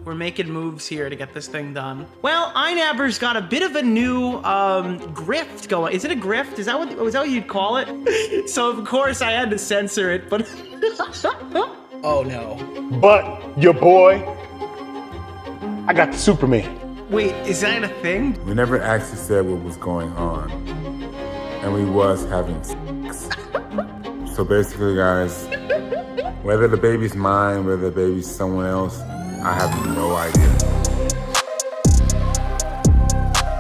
We're making moves here to get this thing done. Well, iNabber's got a bit of a new grift going. Is it a grift? Is that what you'd call it? So of course I had to censor it, but oh no. But your boy, I got the Superman. Wait, is that a thing? We never actually said what was going on, and we was having sex. So basically, guys, whether the baby's mine, whether the baby's someone else, I have no idea.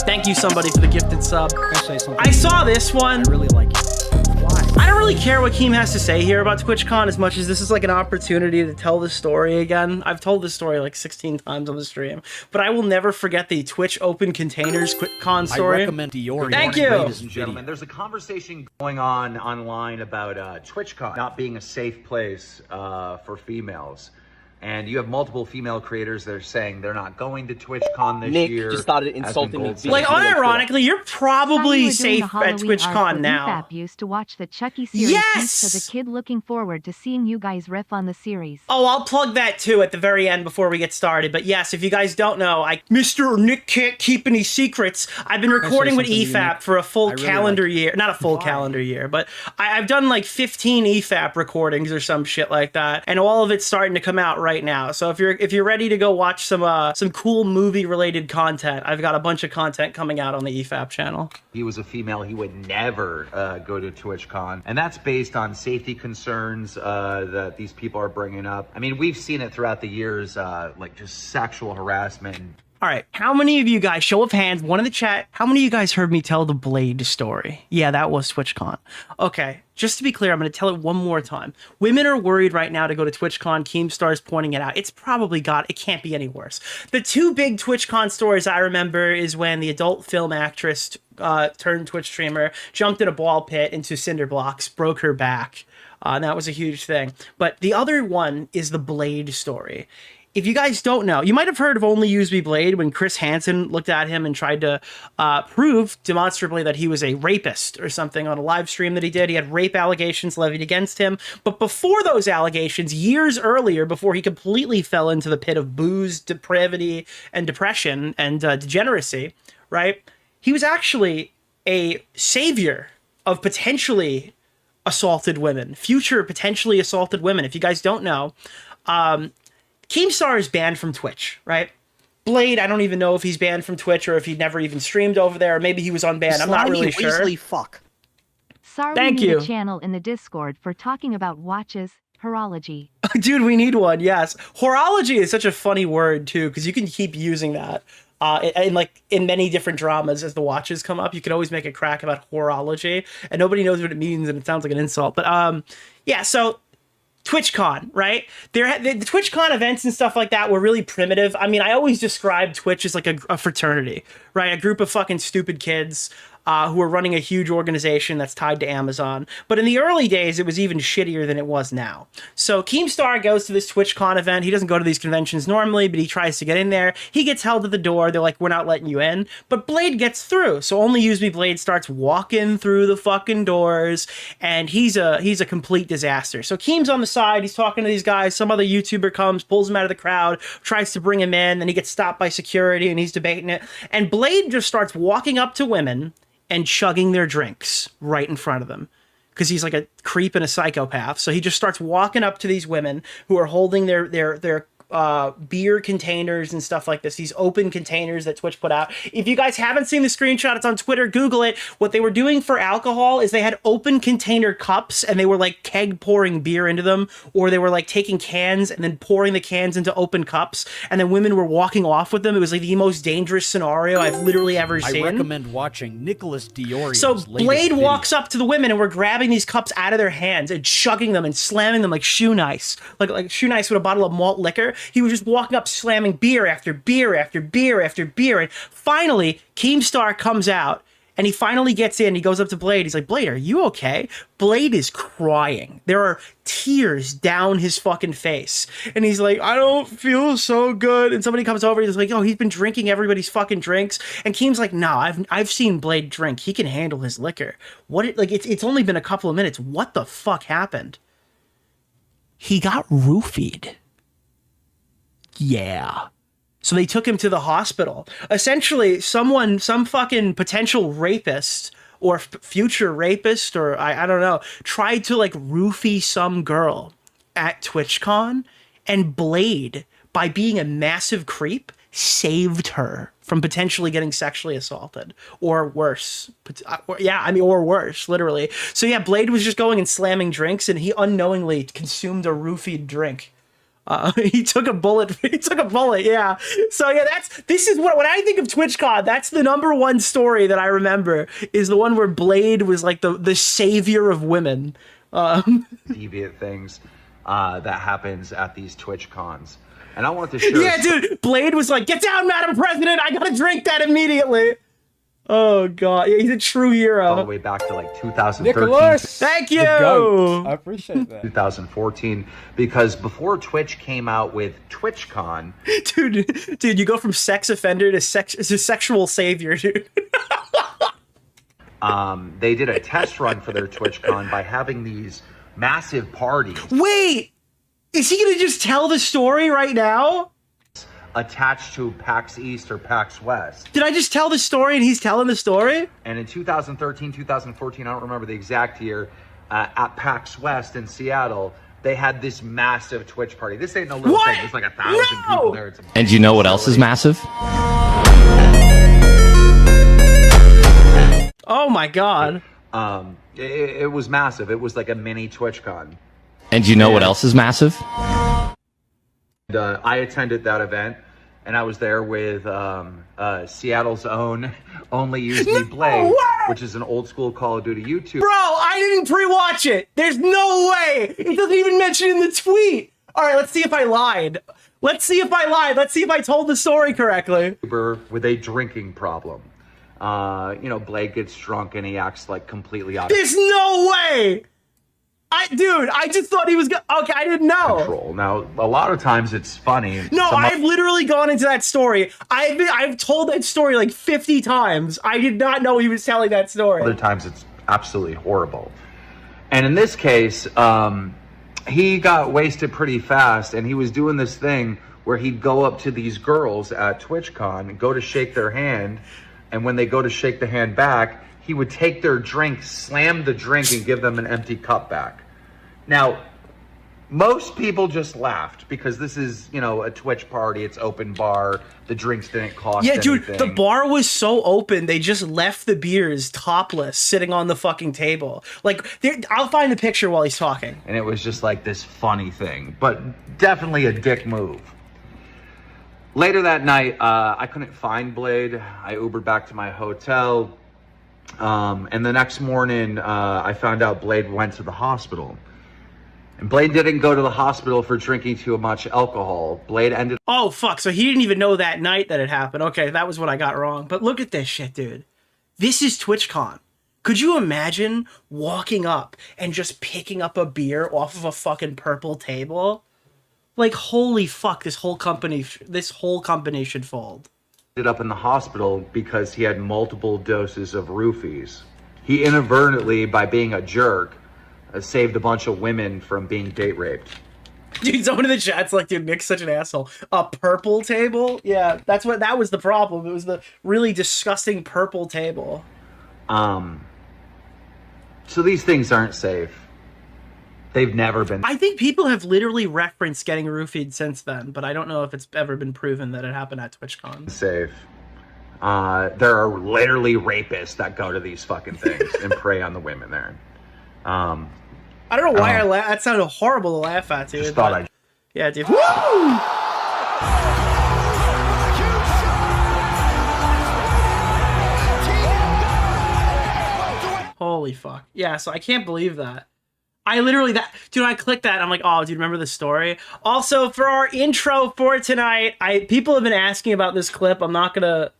Thank you, somebody, for the gifted sub. Can I say something? I saw this one. I really like it. Why? I don't really care what Keem has to say here about TwitchCon as much as this is like an opportunity to tell the story again. I've told this story like 16 times on the stream, but I will never forget the Twitch Open Containers QuickCon story. I recommend DeOrio. Thank you. Ladies and gentlemen, there's a conversation going on online about TwitchCon not being a safe place for females. And you have multiple female creators that are saying they're not going to TwitchCon this Nick year. just started insulting me. Like, unironically, you're probably safe at Halloween TwitchCon arc now. EFAP used to watch the Chucky series Yes! as a kid, looking forward to seeing you guys riff on the series. Oh, I'll plug that too at the very end before we get started. But yes, if you guys don't know, Mr. Nick can't keep any secrets. I've been recording with EFAP for a full calendar year. Not a full calendar year, but I've done like 15 EFAP recordings or some shit like that. And all of it's starting to come out right now. So if you're ready to go watch some cool movie related content, I've got a bunch of content coming out on the EFAP channel. He was a female, he would never go to TwitchCon. And that's based on safety concerns that these people are bringing up. I mean, we've seen it throughout the years, like just sexual harassment. All right, how many of you guys, show of hands, one in the chat, how many of you guys heard me tell the Blade story? Yeah, that was TwitchCon. Okay, just to be clear, I'm going to tell it one more time. Women are worried right now to go to TwitchCon. Keemstar's pointing it out. It's probably it can't be any worse. The two big TwitchCon stories I remember is when the adult film actress turned Twitch streamer jumped in a ball pit into cinder blocks, broke her back. And that was a huge thing. But the other one is the Blade story. If you guys don't know, you might have heard of OnlyUseMeBlade when Chris Hansen looked at him and tried to prove demonstrably that he was a rapist or something on a live stream that he did. He had rape allegations levied against him. But before those allegations, years earlier, before he completely fell into the pit of booze, depravity, and depression and degeneracy, right? He was actually a savior of potentially assaulted women, future potentially assaulted women. If you guys don't know, Keemstar is banned from Twitch, right? Blade, I don't even know if he's banned from Twitch or if he never even streamed over there, or maybe he was unbanned. I'm not really sure. Weasley fuck. Sorry, Thank we need you. a channel in the Discord for talking about watches, horology. Dude, we need one, yes. Horology is such a funny word, too, because you can keep using that. In many different dramas as the watches come up, you can always make a crack about horology, and nobody knows what it means, and it sounds like an insult. But yeah, so TwitchCon, right? The TwitchCon events and stuff like that were really primitive. I mean, I always describe Twitch as like a fraternity, right? A group of fucking stupid kids who are running a huge organization that's tied to Amazon. But in the early days, it was even shittier than it was now. So Keemstar goes to this TwitchCon event. He doesn't go to these conventions normally, but he tries to get in there. He gets held at the door. They're like, we're not letting you in. But Blade gets through. So OnlyUseMeBlade starts walking through the fucking doors, and he's a complete disaster. So Keem's on the side. He's talking to these guys. Some other YouTuber comes, pulls him out of the crowd, tries to bring him in. Then he gets stopped by security, and he's debating it. And Blade just starts walking up to women and chugging their drinks right in front of them, because he's like a creep and a psychopath. So he just starts walking up to these women who are holding their beer containers and stuff like this, these open containers that Twitch put out. If you guys haven't seen the screenshot, it's on Twitter, Google it. What they were doing for alcohol is they had open container cups, and they were like keg pouring beer into them, or they were like taking cans and then pouring the cans into open cups, and then women were walking off with them. It was like the most dangerous scenario I've literally ever seen. I recommend watching Nicholas DeOrio. So Blade walks up to the women, and we're grabbing these cups out of their hands and chugging them and slamming them like shoe nice, like shoe nice with a bottle of malt liquor. He was just walking up, slamming beer after beer after beer after beer. And finally, Keemstar comes out, and he finally gets in. He goes up to Blade. He's like, Blade, are you okay? Blade is crying. There are tears down his fucking face. And he's like, I don't feel so good. And somebody comes over. He's like, oh, he's been drinking everybody's fucking drinks. And Keem's like, no, I've seen Blade drink. He can handle his liquor. It's only been a couple of minutes. What the fuck happened? He got roofied. Yeah. So they took him to the hospital. Essentially, some fucking potential rapist or future rapist, or I don't know, tried to like roofie some girl at TwitchCon, and Blade, by being a massive creep, saved her from potentially getting sexually assaulted or worse. Or worse, literally. So yeah, Blade was just going and slamming drinks, and he unknowingly consumed a roofied drink. He took a bullet. Yeah. So yeah, this is what, when I think of TwitchCon, that's the number one story that I remember, is the one where Blade was like the savior of women. Deviant things that happens at these TwitchCons. And I want to share. Yeah, dude. Blade was like, "Get down, Madam President! I gotta drink that immediately." Oh god, yeah, he's a true hero. All the way back to like 2013. Nicholas, thank you. I appreciate that. 2014, because before Twitch came out with TwitchCon, dude, you go from sex offender to sexual savior, dude. They did a test run for their TwitchCon by having these massive parties. Wait, is he gonna just tell the story right now? Attached to PAX East or PAX West. Did I just tell the story and he's telling the story? And in 2013, 2014, I don't remember the exact year, at PAX West in Seattle, they had this massive Twitch party. This ain't no little thing. There's like 1,000 people there. It's And you know what else is massive? Oh my god. It was massive. It was like a mini TwitchCon. And you know what else is massive? I attended that event, and I was there with Seattle's own OnlyUseMeBlade, which is an old school Call of Duty YouTube. Bro, I didn't pre-watch it. There's no way. It doesn't even mention in the tweet. All right, let's see if I lied. Let's see if I told the story correctly. With a drinking problem. Blade gets drunk and he acts like completely out of There's no way. I just thought he was okay, I didn't know. Control. Now, a lot of times it's funny. No, I've literally gone into that story. I've told that story like 50 times. I did not know he was telling that story. Other times it's absolutely horrible. And in this case, he got wasted pretty fast, and he was doing this thing where he'd go up to these girls at TwitchCon and go to shake their hand, and when they go to shake the hand back, he would take their drink, slam the drink, and give them an empty cup back. Now, most people just laughed because this is, a Twitch party. It's open bar. The drinks didn't cost anything. Dude, the bar was so open, they just left the beers topless sitting on the fucking table. Like, I'll find the picture while he's talking. And it was just like this funny thing, but definitely a dick move. Later that night, I couldn't find Blade. I Ubered back to my hotel. And the next morning, I found out Blade went to the hospital. And Blade didn't go to the hospital for drinking too much alcohol. Blade ended... Oh, fuck. So he didn't even know that night that it happened. Okay, that was what I got wrong. But look at this shit, dude. This is TwitchCon. Could you imagine walking up and just picking up a beer off of a fucking purple table? Like, holy fuck, this whole company should fold. Ended up in the hospital because he had multiple doses of roofies. He inadvertently, by being a jerk, saved a bunch of women from being date raped. Dude, someone in the chat's like, dude, Nick's such an asshole. A purple table? Yeah, that was the problem. It was the really disgusting purple table. So these things aren't safe. They've never been. I think people have literally referenced getting roofied since then, but I don't know if it's ever been proven that it happened at TwitchCon. Safe. There are literally rapists that go to these fucking things and prey on the women there. I don't know why that sounded horrible to laugh at, dude. Just thought yeah, dude. Woo! Holy fuck. Yeah, so I can't believe that. I literally, dude, I clicked that, and I'm like, oh, dude, remember the story? Also, for our intro for tonight, people have been asking about this clip. I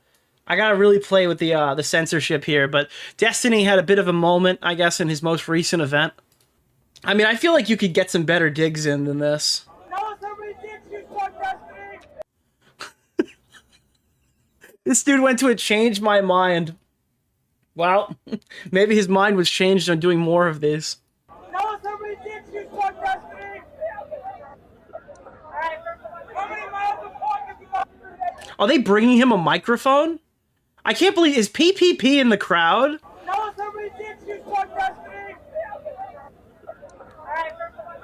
gotta really play with the censorship here, but Destiny had a bit of a moment, I guess, in his most recent event. I mean, I feel like you could get some better digs in than this. This dude went to a change my mind. Well, maybe his mind was changed on doing more of these. Are they bringing him a microphone? I can't believe, is PPP in the crowd? No, somebody did choose one destiny.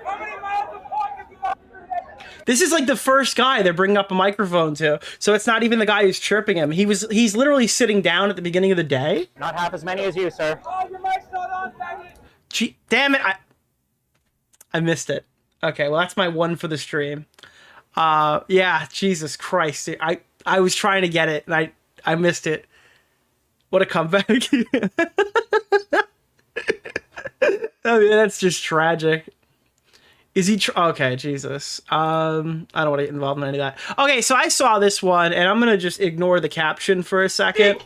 How many miles of walking you got? This is like the first guy they're bringing up a microphone to. So it's not even the guy who's chirping him. He's literally sitting down at the beginning of the day. Not half as many as you, sir. Oh, your mic's not on, faggot. Gee, damn it. I missed it. Okay, well, that's my one for the stream. Yeah, Jesus Christ. I was trying to get it, and I missed it. What a comeback. I mean, that's just tragic. Is he... okay, Jesus. I don't want to get involved in any of that. Okay, so I saw this one, and I'm going to just ignore the caption for a second.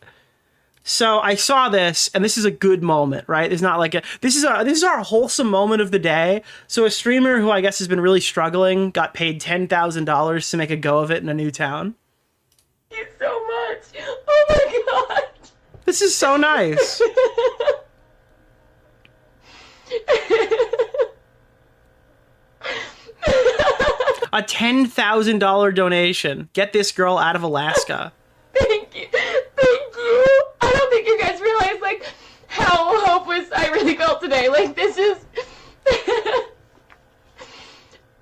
So I saw this, and this is a good moment, right? It's not like a... This is our wholesome moment of the day. So a streamer who I guess has been really struggling got paid $10,000 to make a go of it in a new town. Thank you so much. Oh my god. This is so nice. A $10,000 donation. Get this girl out of Alaska. Thank you. Thank you. I don't think you guys realize, like, how hopeless I really felt today. Like, this is...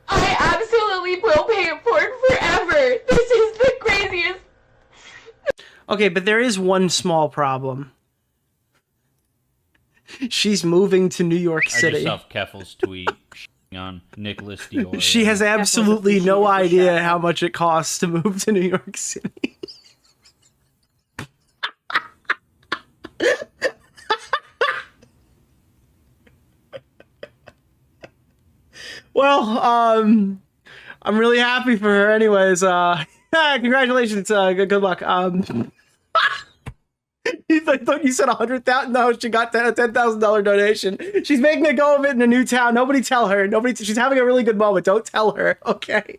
I absolutely will pay it forward forever. This is the craziest... Okay, but there is one small problem. She's moving to New York City. I just saw Keffel's tweet on Nicholas DeOrio. She has absolutely no idea how much it costs to move to New York City. Well, I'm really happy for her anyways. Congratulations, good luck. I thought you said 100,000. No, she got a $10,000 donation. She's making a go of it in a new town. Nobody tell her. She's having a really good moment. Don't tell her. Okay.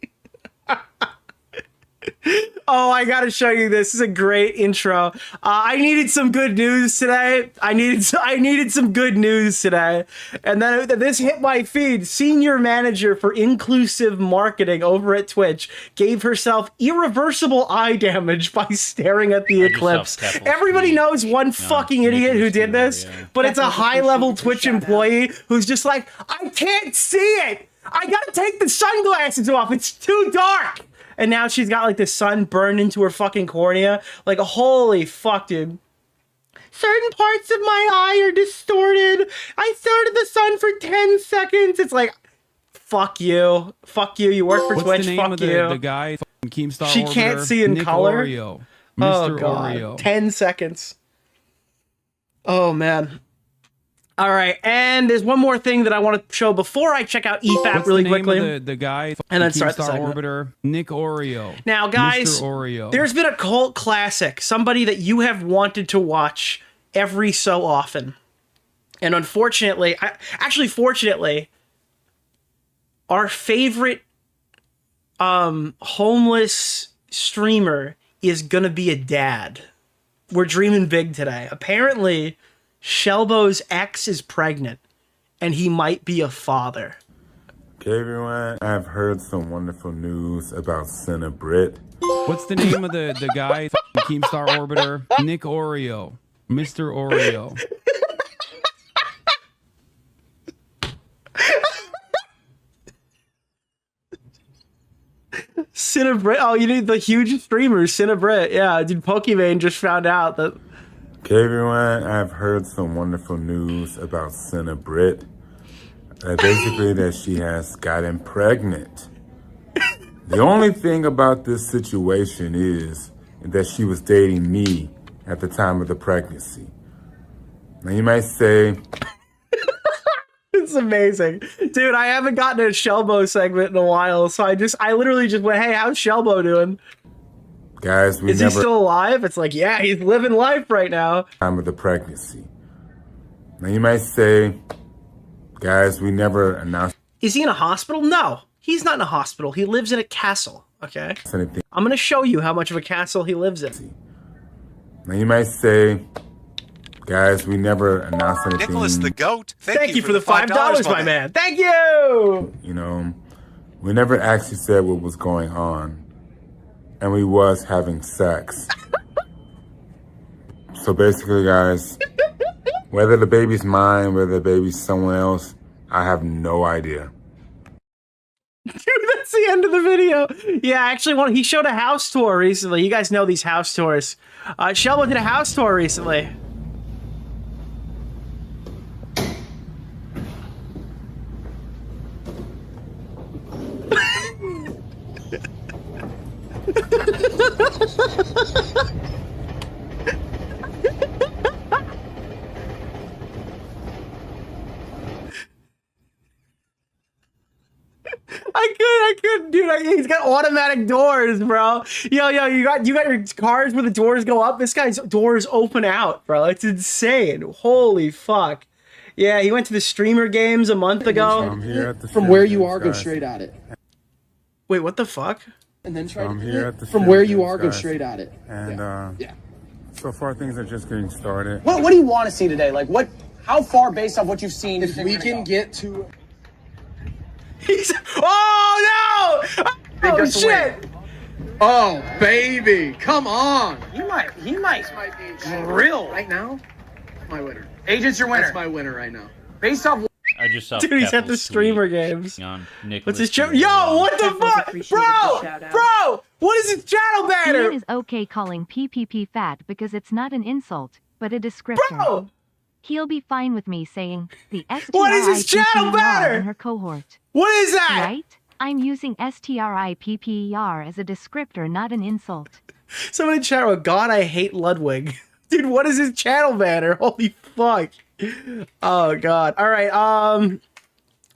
Oh, I gotta show you this. This is a great intro. I needed some good news today. I needed some good news today. And then this hit my feed. Senior manager for inclusive marketing over at Twitch gave herself irreversible eye damage by staring at the eclipse. Everybody knows one fucking idiot who did this, but it's a high-level Twitch employee who's just like, I can't see it. I gotta take the sunglasses off. It's too dark. And now she's got like the sun burned into her fucking cornea. Like, holy fuck, dude. Certain parts of my eye are distorted. I stared at the sun for 10 seconds. It's like, fuck you. Fuck you. You work for Twitch. The name fuck of you. The guy, Keemstar she can't see in color. Mr. Oh, God. Oreo. 10 seconds. Oh, man. All right, and there's one more thing that I want to show before I check out EFAP really quickly. The guy, and then start the Keemstar segment. Orbiter, Nick Oreo. Now, guys, Mr. Oreo. There's been a cult classic, somebody that you have wanted to watch every so often, and unfortunately, fortunately, our favorite homeless streamer is gonna be a dad. We're dreaming big today. Apparently, Shelbo's ex is pregnant, and he might be a father. Okay, everyone, I've heard some wonderful news about Senator Britt. What's the name of the guy, Keemstar Orbiter? Nick Oreo. Mr. Oreo. Cinnabrit. Oh, you need the huge streamer, Cinnabrit. Yeah, dude, Pokimane just found out that... Okay, everyone, I've heard some wonderful news about Senator Britt. Basically that she has gotten pregnant. The only thing about this situation is that she was dating me at the time of the pregnancy. Now you might say... It's amazing. Dude, I haven't gotten a Shelbo segment in a while, so I literally just went, hey, how's Shelbo doing? Guys, Is he still alive? It's like, yeah, he's living life right now. Time of the pregnancy. Now you might say, guys, we never announced. Is he in a hospital? No, he's not in a hospital. He lives in a castle, okay? Anything. I'm going to show you how much of a castle he lives in. Now you might say, guys, we never announced anything. Nicholas the GOAT, thank you for the $5, my man. Thank you! You know, we never actually said what was going on. and we was having sex. So basically, guys, whether the baby's mine, whether the baby's someone else, I have no idea. Dude, that's the end of the video. Yeah, actually, he showed a house tour recently. You guys know these house tours. Shelbo did a house tour recently. I couldn't, dude. He's got automatic doors, bro. Yo, you got your cars where the doors go up. This guy's doors open out, bro. It's insane. Holy fuck. Yeah, he went to the streamer games a month ago. From where you are, go straight at it. Wait, what the fuck? And then try I'm to here at the from where streamer you are, games, go guys. straight at it. And Yeah. so far things are just getting started. What do you want to see today? Like, how far based on what you've seen? If we can get to Oh no! Oh shit! Oh baby, come on! He might Drill right now. My winner. Agent's your winner. That's my winner right now. Based off I just saw Dude, he's at Pebble the streamer tweet games. on Nicholas What's his channel? DeOrio. Yo, what the fuck? Bro! What is his channel banner? Ian is okay calling PPP fat because it's not an insult, but a descriptor. Bro! He'll be fine with me saying the What is his channel banner? in her cohort. What is that? Right? I'm using STRIPPER as a descriptor, not an insult. Someone in chat wrote, God, I hate Ludwig. Dude, what is his channel banner? Holy fuck. Oh, God. All right,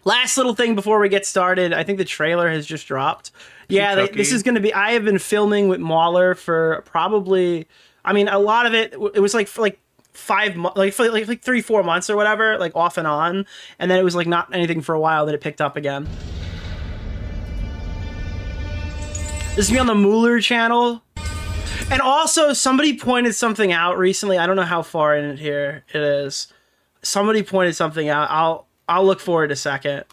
last little thing before we get started. I think the trailer has just dropped. Yeah, this is going to be... I have been filming with Mauler for probably... I mean, a lot of it was like... for like 5 months, like 3-4 months or whatever, like off and on, and then it was like not anything for a while, then it picked up again. This is me on the Mueller channel. And also somebody pointed something out recently. I don't know how far in it here it is. Somebody pointed something out. I'll look for it a second.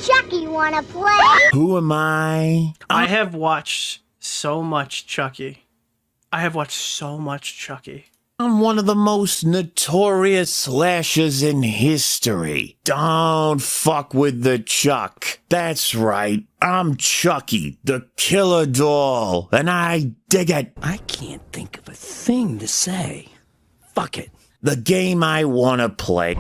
Chucky, wanna play? Who am I? I have watched so much Chucky. I'm one of the most notorious slashers in history. Don't fuck with the Chuck. That's right. I'm Chucky, the killer doll, and I dig it. I can't think of a thing to say. Fuck it. The game I want to play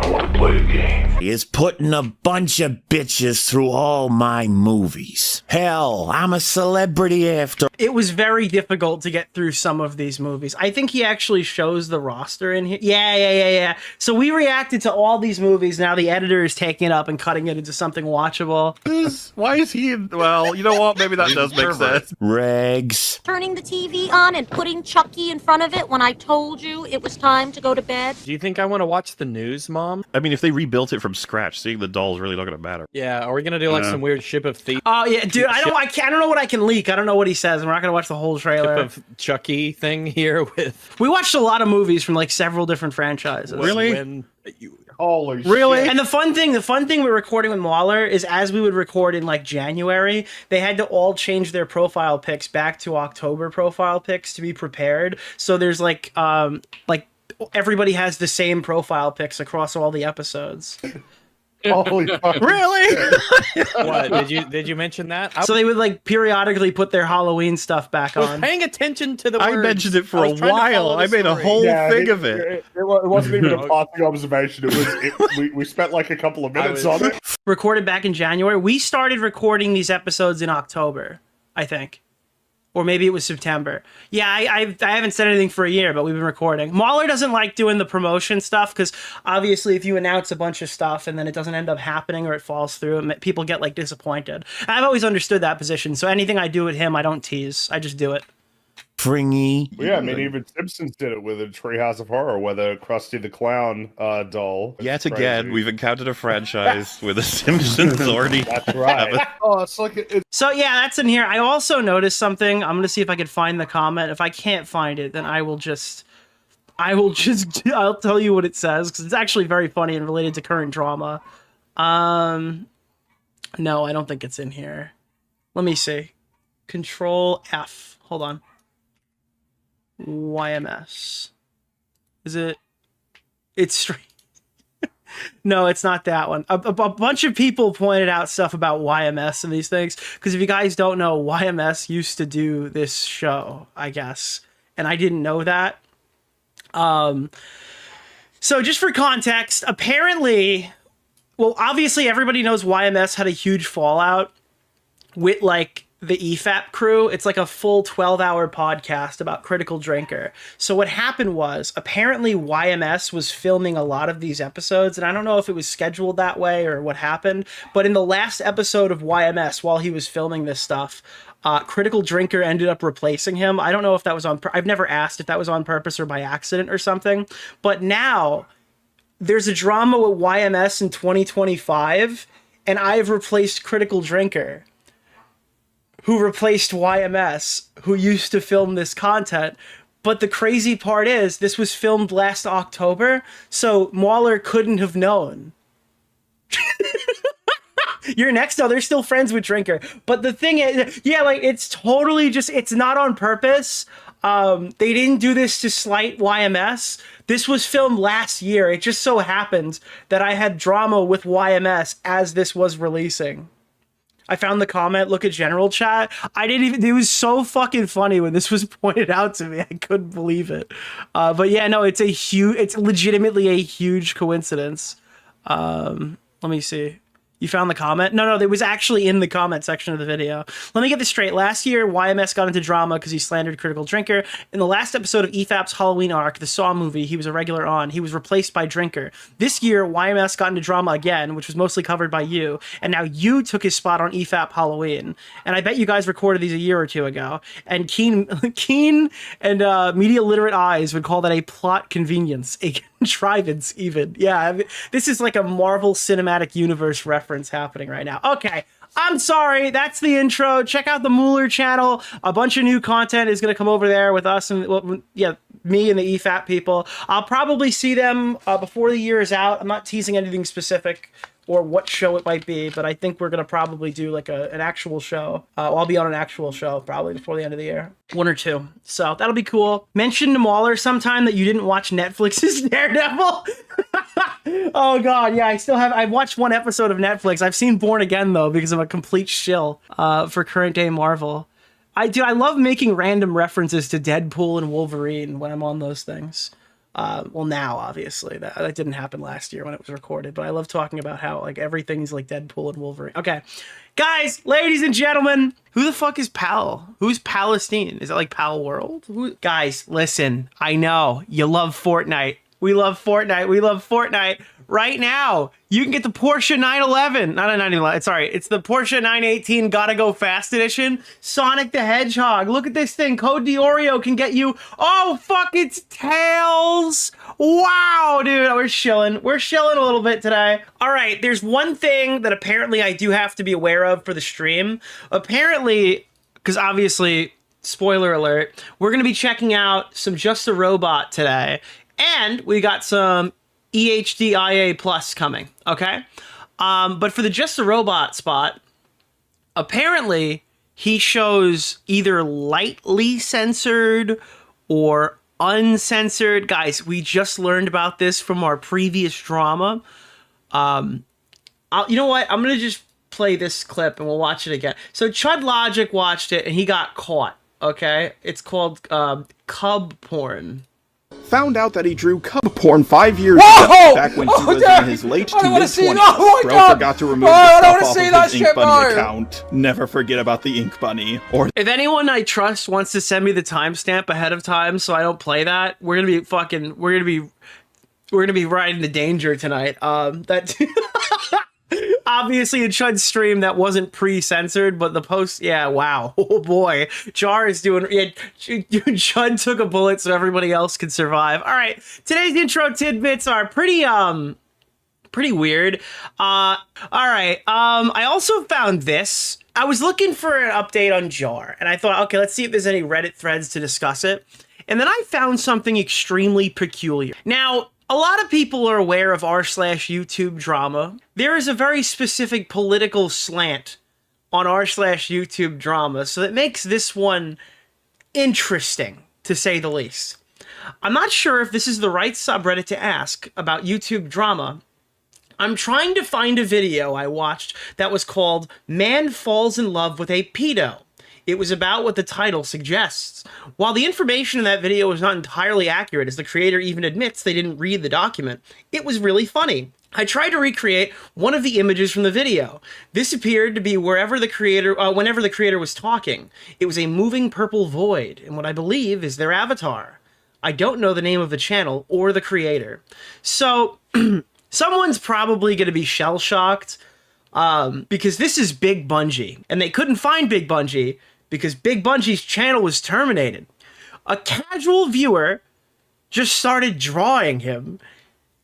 is putting a bunch of bitches through all my movies. Hell, I'm a celebrity after. It was very difficult to get through some of these movies. I think he actually shows the roster in here. Yeah. So we reacted to all these movies. Now the editor is taking it up and cutting it into something watchable. Why is he... Well, you know what? Maybe that does make sense. Regs. Turning the TV on and putting Chucky in front of it when I told you it was time to go to bed. Do you think I want to watch the news, Mom? I mean, if they rebuilt it from scratch, seeing the doll is really not going to matter. Yeah, are we going to do like some weird Ship of Thieves? Oh, yeah, dude, I don't know what I can leak. I don't know what he says. We're not going to watch the whole trailer. Ship of Chucky thing here with... We watched a lot of movies from like several different franchises. Really? Holy really? shit. And the fun thing with recording with Mauler is as we would record in like January, they had to all change their profile pics back to October profile pics to be prepared. So there's like everybody has the same profile pics across all the episodes. Holy fuck. Really? What, did you mention that? So they would like periodically put their Halloween stuff back I was on. paying attention to the words. I mentioned it for a while. I made a whole thing of it. It wasn't even a passing observation. We spent like a couple of minutes on it. Recorded back in January. We started recording these episodes in October, I think. Or maybe it was September. Yeah, I haven't said anything for a year, but we've been recording. Mauler doesn't like doing the promotion stuff because obviously if you announce a bunch of stuff and then it doesn't end up happening or it falls through, people get like disappointed. I've always understood that position, so anything I do with him, I don't tease. I just do it. Pringy. Well, yeah, I mean, even Simpsons did it with a Treehouse of Horror, with a Krusty the Clown doll. Yet again, we've encountered a franchise with a Simpsons already. That's right. Oh, it's like So yeah, that's in here. I also noticed something. I'm gonna see if I can find the comment. If I can't find it, then I'll tell you what it says, because it's actually very funny and related to current drama. No, I don't think it's in here. Let me see. Control F. Hold on. YMS. Is it? It's straight. No, it's not that one. A bunch of people pointed out stuff about YMS and these things, because if you guys don't know, YMS used to do this show, I guess, and I didn't know that. So just for context, apparently, well, obviously everybody knows YMS had a huge fallout with like the EFAP crew. It's like a full 12-hour podcast about Critical Drinker. So what happened was, apparently YMS was filming a lot of these episodes, and I don't know if it was scheduled that way or what happened, but in the last episode of YMS, while he was filming this stuff, Critical Drinker ended up replacing him. I don't know if that was on I've never asked if that was on purpose or by accident or something, but now there's a drama with YMS in 2025, and I've replaced Critical Drinker, who replaced YMS, who used to film this content. But the crazy part is, this was filmed last October, so Mauler couldn't have known. You're next. No, they're still friends with Drinker. But the thing is, yeah, like, it's totally just, it's not on purpose. They didn't do this to slight YMS. This was filmed last year. It just so happened that I had drama with YMS as this was releasing. I found the comment, look at general chat. I didn't even, it was so fucking funny when this was pointed out to me. I couldn't believe it. But yeah, no, it's legitimately a huge coincidence. Let me see. You found the comment? No, it was actually in the comment section of the video. Let me get this straight. Last year, YMS got into drama because he slandered Critical Drinker. In the last episode of EFAP's Halloween arc, the Saw movie, he was a regular on. He was replaced by Drinker. This year, YMS got into drama again, which was mostly covered by you, and now you took his spot on EFAP Halloween. And I bet you guys recorded these a year or two ago. And Keen and Media Literate Eyes would call that a plot convenience, a contrivance even. Yeah, I mean, this is like a Marvel Cinematic Universe reference happening right now. Okay, I'm sorry, that's the intro. Check out the Mueller channel. A bunch of new content is going to come over there with us and, well, yeah, me and the EFAP people. I'll probably see them before the year is out. I'm not teasing anything specific or what show it might be, but I think we're going to probably do like an actual show. I'll be on an actual show probably before the end of the year. 1 or 2. So that'll be cool. Mention to Mauler sometime that you didn't watch Netflix's Daredevil. Oh god, yeah, I've watched 1 episode of Netflix. I've seen Born Again though, because I'm a complete shill for current day Marvel. I love making random references to Deadpool and Wolverine when I'm on those things. Well, now obviously that didn't happen last year when it was recorded, but I love talking about how like everything's like Deadpool and Wolverine. Okay, guys, ladies and gentlemen, who the fuck is Pal? Who's Palestine? Is it like Pal World? Guys, listen, I know you love Fortnite. We love Fortnite. We love Fortnite. Right now, you can get the Porsche 911. Not a 911. Sorry, it's the Porsche 918 Gotta Go Fast Edition. Sonic the Hedgehog. Look at this thing. Code DeOrio can get you. Oh, fuck, it's Tails. Wow, dude. We're chilling. We're chilling a little bit today. All right, there's one thing that apparently I do have to be aware of for the stream. Apparently, because obviously, spoiler alert, we're going to be checking out some Just a Robot today. And we got some EHDIA Plus coming, okay? But for the Just a Robot spot, apparently he shows either lightly censored or uncensored. Guys, we just learned about this from our previous drama. You know what? I'm going to just play this clip and we'll watch it again. So Chud Logic watched it and he got caught, okay? It's called cub porn. Found out that he drew cub porn 5 years ago, back when he was in his late to mid-20s. Bro forgot to remove the stuff off of his Ink Bunny account. Never forget about the Ink Bunny. Or if anyone I trust wants to send me the timestamp ahead of time so I don't play that, we're gonna be right into danger tonight. Obviously, in Chud's stream, that wasn't pre-censored, but the post, yeah, wow. Oh boy. Jar is doing, yeah, Chud took a bullet so everybody else could survive. All right, today's intro tidbits are pretty weird. All right, I also found this. I was looking for an update on Jar, and I thought, okay, let's see if there's any Reddit threads to discuss it. And then I found something extremely peculiar. Now, a lot of people are aware of r/YouTubeDrama. There is a very specific political slant on r/YouTubeDrama, so that makes this one interesting, to say the least. I'm not sure if this is the right subreddit to ask about YouTubeDrama. I'm trying to find a video I watched that was called Man Falls in Love with a Pedo. It was about what the title suggests. While the information in that video was not entirely accurate, as the creator even admits they didn't read the document, it was really funny. I tried to recreate one of the images from the video. This appeared to be whenever the creator was talking. It was a moving purple void, and what I believe is their avatar. I don't know the name of the channel or the creator. So, someone's probably going to be shell-shocked, because this is Big Bungie, and they couldn't find Big Bungie because Big Bungie's channel was terminated. A casual viewer just started drawing him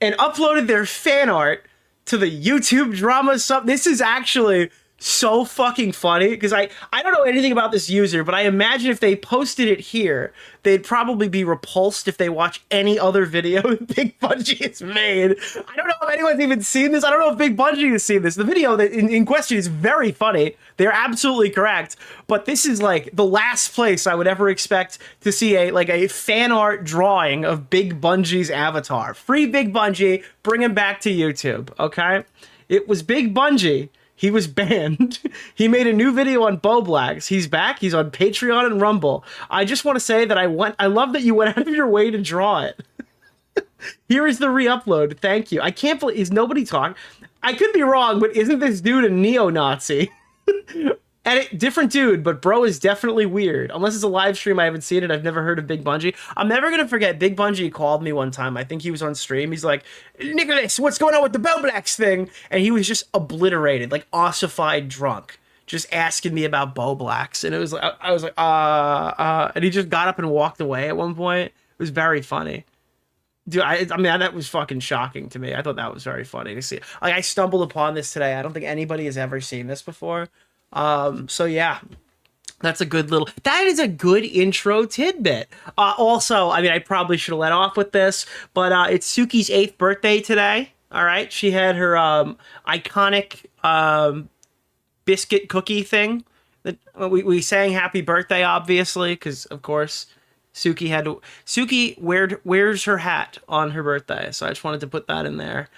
and uploaded their fan art to the YouTubeDrama sub. This is actually so fucking funny, because I don't know anything about this user, but I imagine if they posted it here, they'd probably be repulsed if they watch any other video Big Bungie has made. I don't know if anyone's even seen this. I don't know if Big Bungie has seen this. The video that in question is very funny. They're absolutely correct, but this is like the last place I would ever expect to see a fan art drawing of Big Bungie's avatar. Free Big Bungie, bring him back to YouTube, okay? It was Big Bungie. He was banned. He made a new video on Boblax. He's back. He's on Patreon and Rumble. I just want to say that I love that you went out of your way to draw it. Here is the re-upload. Thank you. I can't believe, is nobody talking? I could be wrong, but isn't this dude a neo-Nazi? And different dude, but bro is definitely weird. Unless it's a live stream, I haven't seen it. I've never heard of Big Bungie. I'm never going to forget, Big Bungie called me one time. I think he was on stream. He's like, Nicholas, what's going on with the Boblax thing? And he was just obliterated, like ossified drunk, just asking me about Boblax. And it was like, I was like, and he just got up and walked away at one point. It was very funny. Dude, I mean, that was fucking shocking to me. I thought that was very funny to see. Like, I stumbled upon this today. I don't think anybody has ever seen this before. So yeah, that is a good intro tidbit. Also, I mean, I probably should have let off with this, but it's Suki's 8th birthday today. All right. She had her iconic biscuit cookie thing that we sang happy birthday, obviously, because of course Suki wears her hat on her birthday. So I just wanted to put that in there.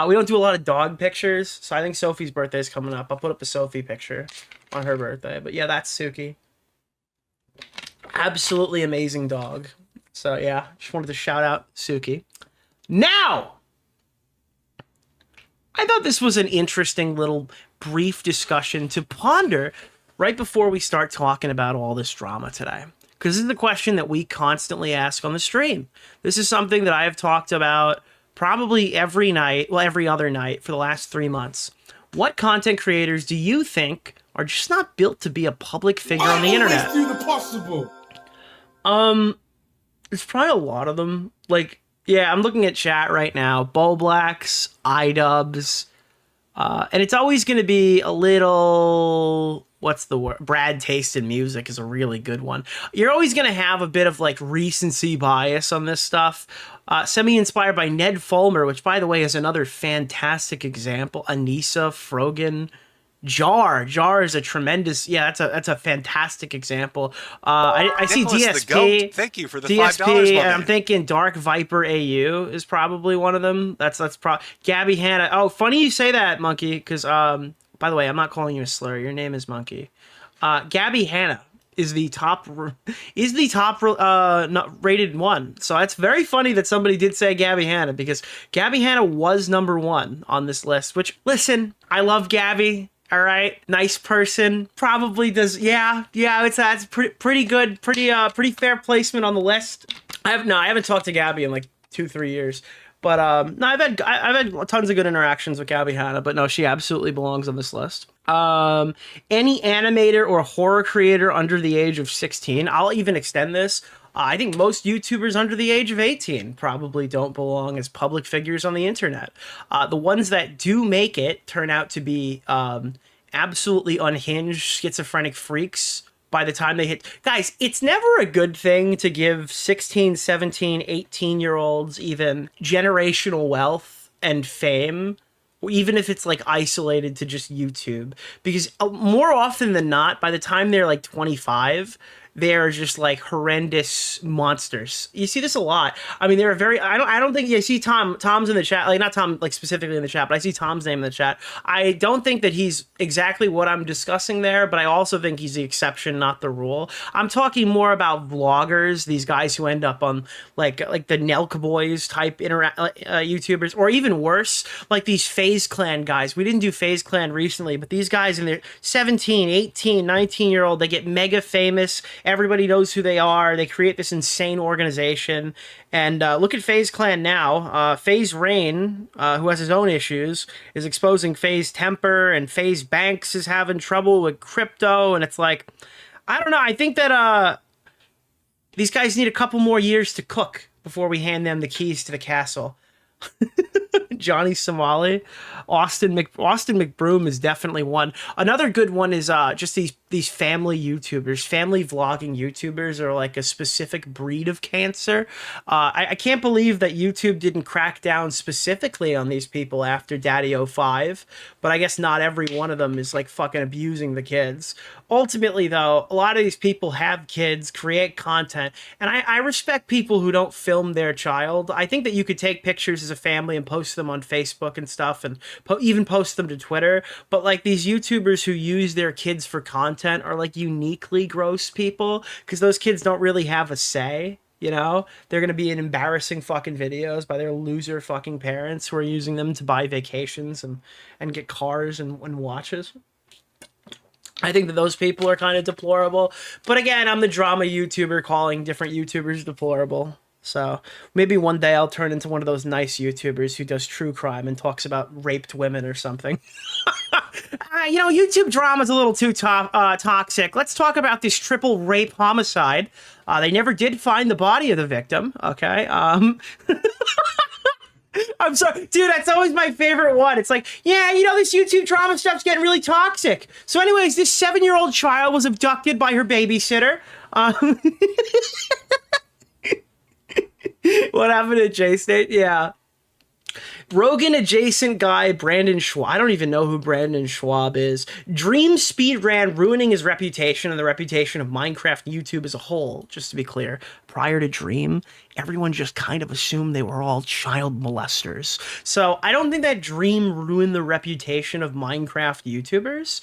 We don't do a lot of dog pictures, so I think Sophie's birthday is coming up. I'll put up a Sophie picture on her birthday. But yeah, that's Suki. Absolutely amazing dog. So yeah, just wanted to shout out Suki. Now, I thought this was an interesting little brief discussion to ponder right before we start talking about all this drama today. Because this is the question that we constantly ask on the stream. This is something that I have talked about probably every night, well, every other night for the last 3 months. What content creators do you think are just not built to be a public figure on the internet? Do the possible. There's probably a lot of them. Like, yeah, I'm looking at chat right now. Boblax, iDubbbz, and it's always going to be a little, what's the word? Brad Taste in Music is a really good one. You're always going to have a bit of like recency bias on this stuff. Semi-inspired by Ned Fulmer, which by the way is another fantastic example. Anissa, Frogan, Jar is a tremendous, yeah, that's a fantastic example. I see Nicholas DSP. Thank you for the DSP, $5. and I'm thinking Dark Viper AU is probably one of them. That's Gabby Hanna. Oh, funny you say that, Monkey, because by the way, I'm not calling you a slur. Your name is Monkey. Gabby Hanna is the top rated one. So it's very funny that somebody did say Gabby Hanna, because Gabby Hanna was #1 on this list, which, listen, I love Gabby. All right. Nice person. Probably does. Yeah. That's pretty good. Pretty fair placement on the list. I haven't talked to Gabby in like 2-3 years, But no, I've had tons of good interactions with Gabby Hanna, but no, she absolutely belongs on this list. Any animator or horror creator under the age of 16. I'll even extend this. I think most YouTubers under the age of 18 probably don't belong as public figures on the internet. The ones that do make it turn out to be absolutely unhinged, schizophrenic freaks by the time they hit. Guys, it's never a good thing to give 16, 17, 18-year-olds even generational wealth and fame, even if it's like isolated to just YouTube. Because more often than not, by the time they're like 25, they're just like horrendous monsters. You see this a lot. I mean, they're very. I don't think you see Tom's in the chat. Like not Tom, like specifically in the chat, but I see Tom's name in the chat. I don't think that he's exactly what I'm discussing there, but I also think he's the exception, not the rule. I'm talking more about vloggers, these guys who end up on like the Nelk Boys type YouTubers, or even worse, like these FaZe Clan guys. We didn't do FaZe Clan recently, but these guys in their 17, 18, 19-year-old, they get mega famous. Everybody knows who they are. They create this insane organization. And look at FaZe Clan now. FaZe Rain, who has his own issues, is exposing FaZe Temper, and FaZe Banks is having trouble with crypto. And it's like, I don't know. I think that these guys need a couple more years to cook before we hand them the keys to the castle. Johnny Somali, Austin McBroom is definitely one. Another good one is just these family YouTubers. Family vlogging YouTubers are like a specific breed of cancer. I can't believe that YouTube didn't crack down specifically on these people after Daddy05, but I guess not every one of them is like fucking abusing the kids. Ultimately, though, a lot of these people have kids, create content, and I respect people who don't film their child. I think that you could take pictures as a family and post them on Facebook and stuff, and even post them to Twitter, but like these YouTubers who use their kids for content are like uniquely gross people, because those kids don't really have a say. You know, they're going to be in embarrassing fucking videos by their loser fucking parents who are using them to buy vacations and get cars and watches. I think that those people are kind of deplorable. But again, I'm the drama YouTuber calling different YouTubers deplorable. So maybe one day I'll turn into one of those nice YouTubers who does true crime and talks about raped women or something. You know, YouTube drama is a little too toxic. Let's talk about this triple rape homicide. They never did find the body of the victim. Okay. I'm sorry, dude, that's always my favorite one. It's like, yeah, you know, this YouTube drama stuff's getting really toxic. So anyways, this 7-year-old child was abducted by her babysitter. What happened to J-State? Yeah. Rogan adjacent guy Brandon Schwab. I don't even know who Brandon Schwab is. Dream speedran ruining his reputation and the reputation of Minecraft YouTube as a whole. Just to be clear, prior to Dream, everyone just kind of assumed they were all child molesters. So I don't think that Dream ruined the reputation of Minecraft YouTubers.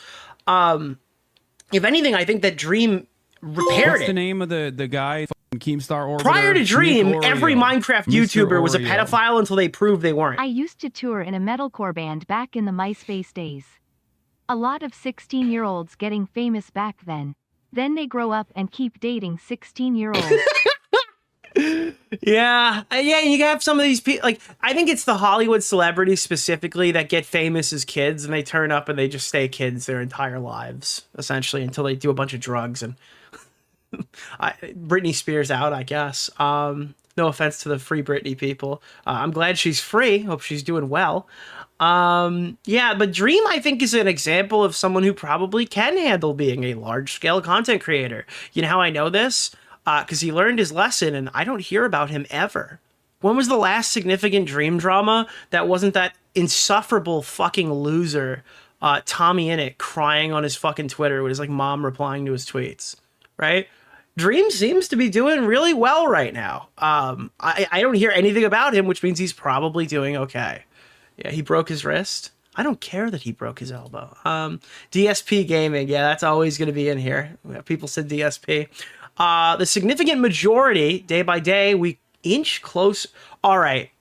If anything, I think that Dream repaired What's the name of the guy? Keemstar orbiter. Prior to Dream, every Minecraft YouTuber was a pedophile until they proved they weren't. I used to tour in a metalcore band back in the MySpace days. A lot of 16-year-olds getting famous back then. Then they grow up and keep dating 16-year-olds. Yeah, you have some of these people, like, I think it's the Hollywood celebrities specifically that get famous as kids, and they turn up and they just stay kids their entire lives, essentially, until they do a bunch of drugs and Britney Spears out, I guess. No offense to the free Britney people. I'm glad she's free. Hope she's doing well. Yeah, but Dream, I think, is an example of someone who probably can handle being a large-scale content creator. You know how I know this? Because he learned his lesson, and I don't hear about him ever. When was the last significant Dream drama that wasn't that insufferable fucking loser, Tommy Innit, crying on his fucking Twitter with his like mom replying to his tweets, right? Dream seems to be doing really well right now. I don't hear anything about him, which means he's probably doing okay. Yeah, he broke his wrist. I don't care that he broke his elbow. DSP Gaming, yeah, that's always going to be in here. People said DSP. The significant majority, day by day, we inch close. All right.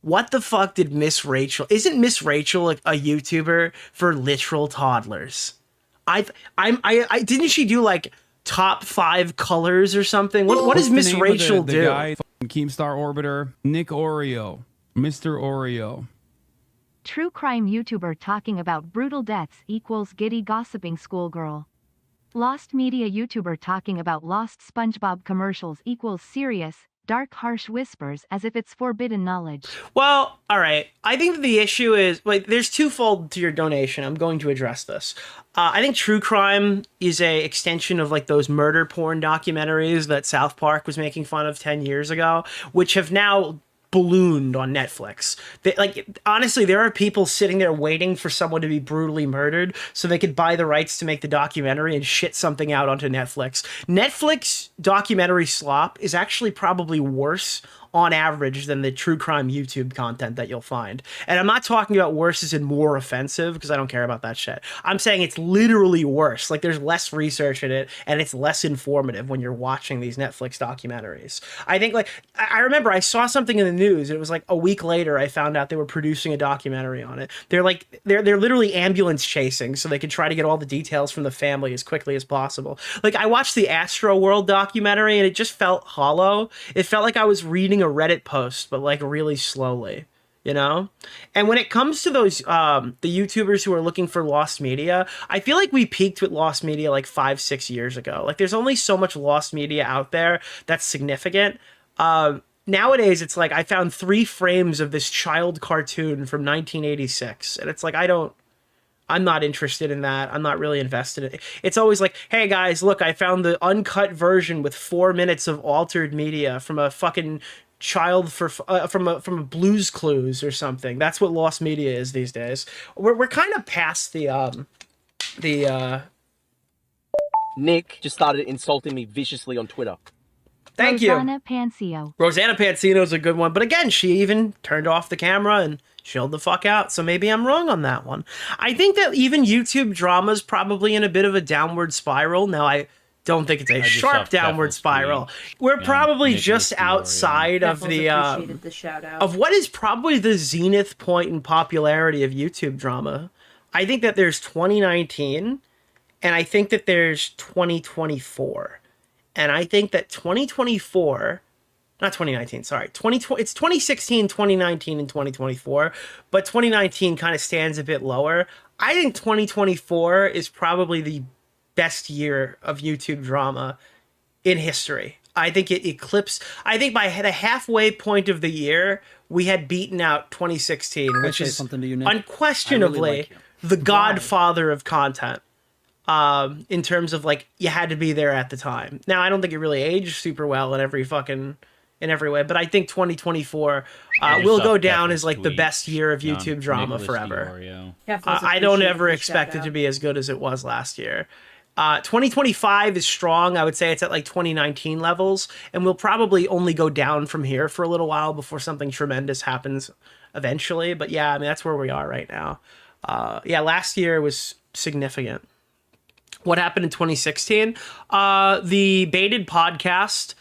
What the fuck did Miss Rachel? Isn't Miss Rachel a YouTuber for literal toddlers? I didn't she do like top 5 colors or something? What does Miss Rachel do? The guy, Keemstar orbiter, Nick DeOrio. Mr. Oreo. True crime YouTuber talking about brutal deaths equals giddy gossiping schoolgirl. Lost media YouTuber talking about lost SpongeBob commercials equals serious, dark harsh whispers as if it's forbidden knowledge. Well, all right. I think the issue is, like, there's twofold to your donation. I'm going to address this. I think true crime is a extension of like those murder porn documentaries that South Park was making fun of 10 years ago, which have now ballooned on Netflix. Like, honestly, there are people sitting there waiting for someone to be brutally murdered so they could buy the rights to make the documentary and shit something out onto Netflix. Netflix documentary slop is actually probably worse on average than the true crime YouTube content that you'll find. And I'm not talking about worse as in more offensive, because I don't care about that shit. I'm saying it's literally worse. Like, there's less research in it, and it's less informative when you're watching these Netflix documentaries. I think, like, I remember I saw something in the news. It was like a week later I found out they were producing a documentary on it. They're like, they're literally ambulance chasing so they could try to get all the details from the family as quickly as possible. Like, I watched the Astro World documentary, and it just felt hollow. It felt like I was reading a Reddit post, but like really slowly, you know? And when it comes to those, the YouTubers who are looking for lost media, I feel like we peaked with lost media like 5-6 years ago. Like, there's only so much lost media out there that's significant. Nowadays, it's like, I found 3 frames of this child cartoon from 1986, and it's like, I'm not interested in that. I'm not really invested in it. It's always like, hey guys, look, I found the uncut version with 4 minutes of altered media from a fucking child from a Blue's Clues or something. That's what lost media is these days. We're kind of past the Nick just started insulting me viciously on Twitter. Thank you. Rosanna Pancio. Rosanna Pansino's a good one, but again, she even turned off the camera and chilled the fuck out, so maybe I'm wrong on that one. I think that even YouTube drama's probably in a bit of a downward spiral. Now, I don't think it's a sharp downward spiral. We're probably just outside of the of what is probably the zenith point in popularity of YouTube drama. I think that there's 2019, and I think that there's 2024. And I think that 2024, not 2019, sorry, it's 2016, 2019, and 2024, but 2019 kind of stands a bit lower. I think 2024 is probably the best year of YouTube drama in history. I think it eclipsed, I think by the halfway point of the year, we had beaten out 2016, which is unquestionably the godfather of content. In terms of like, you had to be there at the time. Now, I don't think it really aged super well in every way, but I think 2024 will go down as like the best year of YouTube drama forever. I don't ever expect it to be as good as it was last year. 2025 is strong. I would say it's at like 2019 levels, and we'll probably only go down from here for a little while before something tremendous happens eventually. But yeah, I mean, that's where we are right now. Yeah, last year was significant. What happened in 2016? The Baited podcast,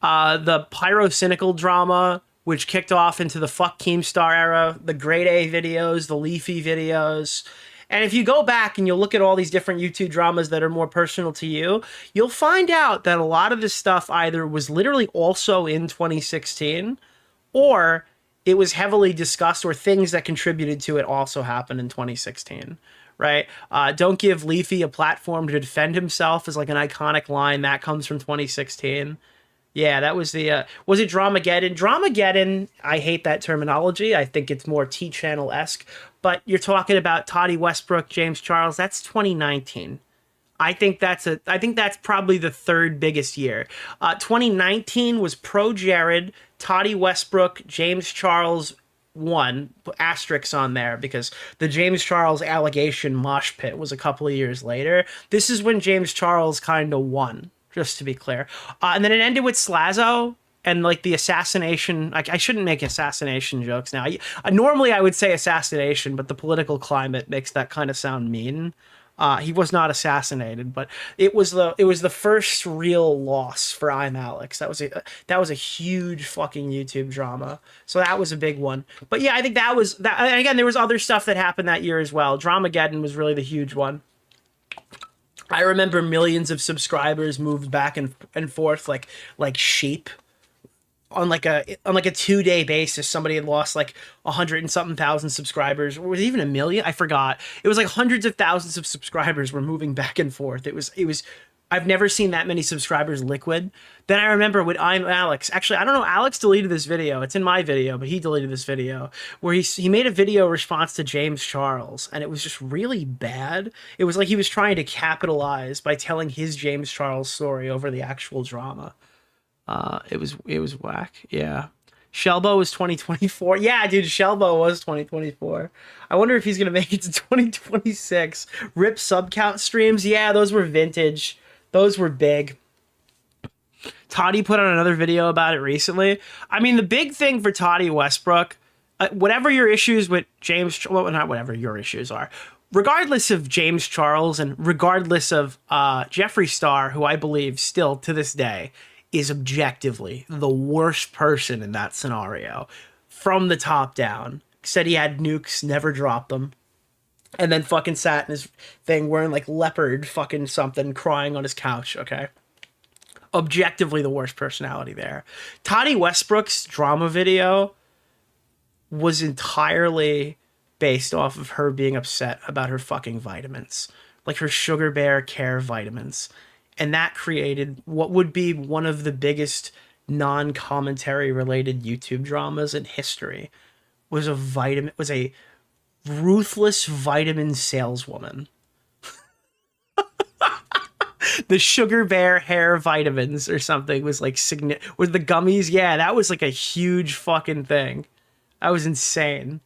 the pyrocynical drama, which kicked off into the fuck Keemstar era, the grade A videos, the Leafy videos. And if you go back and you look at all these different YouTube dramas that are more personal to you, you'll find out that a lot of this stuff either was literally also in 2016, or it was heavily discussed, or things that contributed to it also happened in 2016. Right? Don't give Leafy a platform to defend himself is like an iconic line that comes from 2016. Yeah, that was the, was it Dramageddon? Dramageddon, I hate that terminology. I think it's more T-channel-esque, but you're talking about Toddy Westbrook, James Charles, that's 2019. I think that's probably the third biggest year. 2019 was Pro Jared, Toddy Westbrook, James Charles, one asterisk on there because the James Charles allegation mosh pit was a couple of years later. This is when James Charles kind of won, just to be clear. And then it ended with Slazo and like the assassination. I shouldn't make assassination jokes now. Normally I would say assassination, but the political climate makes that kind of sound mean. He was not assassinated, but it was the first real loss for I'm Alex. That was a huge fucking YouTube drama. So that was a big one. But yeah, I think that was that. And again, there was other stuff that happened that year as well. Dramageddon was really the huge one. I remember millions of subscribers moved back and forth like sheep. on like a 2-day basis, somebody had lost like 100 and something thousand subscribers, or was it even 1 million? I forgot. It was like hundreds of thousands of subscribers were moving back and forth. It was. I've never seen that many subscribers liquid. Then I remember with I'm Alex. Actually, I don't know. Alex deleted this video. It's in my video, but he deleted this video where he made a video response to James Charles, and it was just really bad. It was like he was trying to capitalize by telling his James Charles story over the actual drama. It was whack. Yeah. Shelbo was 2024. Yeah, dude, Shelbo was 2024. I wonder if he's gonna make it to 2026. Rip sub count streams. Yeah, those were vintage. Those were big. Toddy put out another video about it recently. I mean, the big thing for Toddy Westbrook, whatever your issues with James, well, not whatever your issues are, regardless of James Charles and regardless of Jeffree Star, who I believe still to this day is objectively the worst person in that scenario from the top down. Said he had nukes, never dropped them. And then fucking sat in his thing wearing like leopard fucking something, crying on his couch, okay? Objectively the worst personality there. Toddy Westbrook's drama video was entirely based off of her being upset about her fucking vitamins. Like her Sugar Bear Care vitamins. And that created what would be one of the biggest non-commentary related YouTube dramas in history. Was a ruthless vitamin saleswoman. The Sugar Bear hair vitamins or something was like with the gummies. Yeah, that was like a huge fucking thing. That was insane.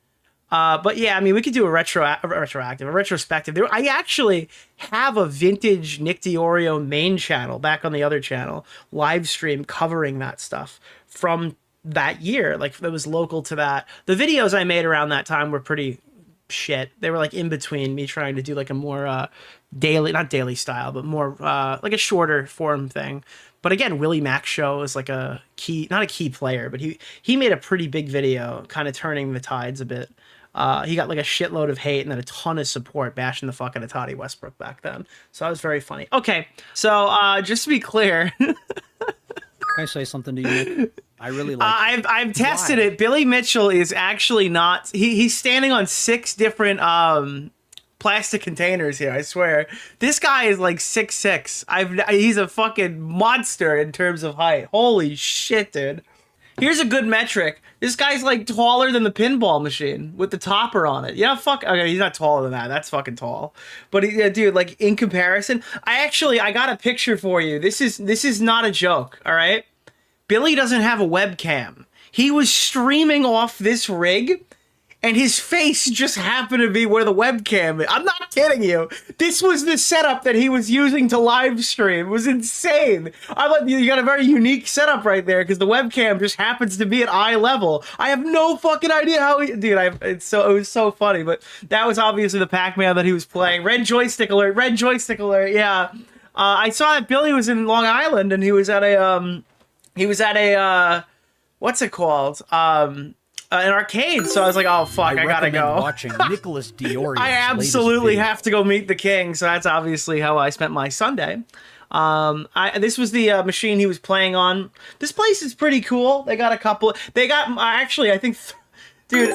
But yeah, I mean, we could do a retrospective. I actually have a vintage Nick DeOrio main channel back on the other channel, live stream covering that stuff from that year. Like, that was local to that. The videos I made around that time were pretty shit. They were like in between me trying to do like a more daily, not daily style, but more like a shorter form thing. But again, Willie Mac Show is like a key, not a key player, but he made a pretty big video kind of turning the tides a bit. He got like a shitload of hate and then a ton of support bashing the fuck out of Toddy Westbrook back then. So that was very funny. Okay, so just to be clear. Can I say something to you, Nick? I really like I've tested it. Billy Mitchell is actually not... He's standing on 6 different plastic containers here, I swear. This guy is like 6'6". He's a fucking monster in terms of height. Holy shit, dude. Here's a good metric. This guy's like taller than the pinball machine with the topper on it. Yeah, fuck. Okay, he's not taller than that. That's fucking tall. But yeah, dude, like in comparison, I got a picture for you. This is not a joke. All right, Billy doesn't have a webcam. He was streaming off this rig, and his face just happened to be where the webcam is. I'm not kidding you. This was the setup that he was using to live stream. It was insane. You got a very unique setup right there because the webcam just happens to be at eye level. I have no fucking idea how he... Dude, it was so funny, but that was obviously the Pac-Man that he was playing. Red joystick alert, yeah. I saw that Billy was in Long Island and he was at a... what's it called? An arcade, so I was like, oh fuck, I gotta go. Watching Nicholas DeOrio. I absolutely have to go meet the king, so that's obviously how I spent my Sunday. This was the machine he was playing on. This place is pretty cool. They got a couple. They got actually, I think, dude.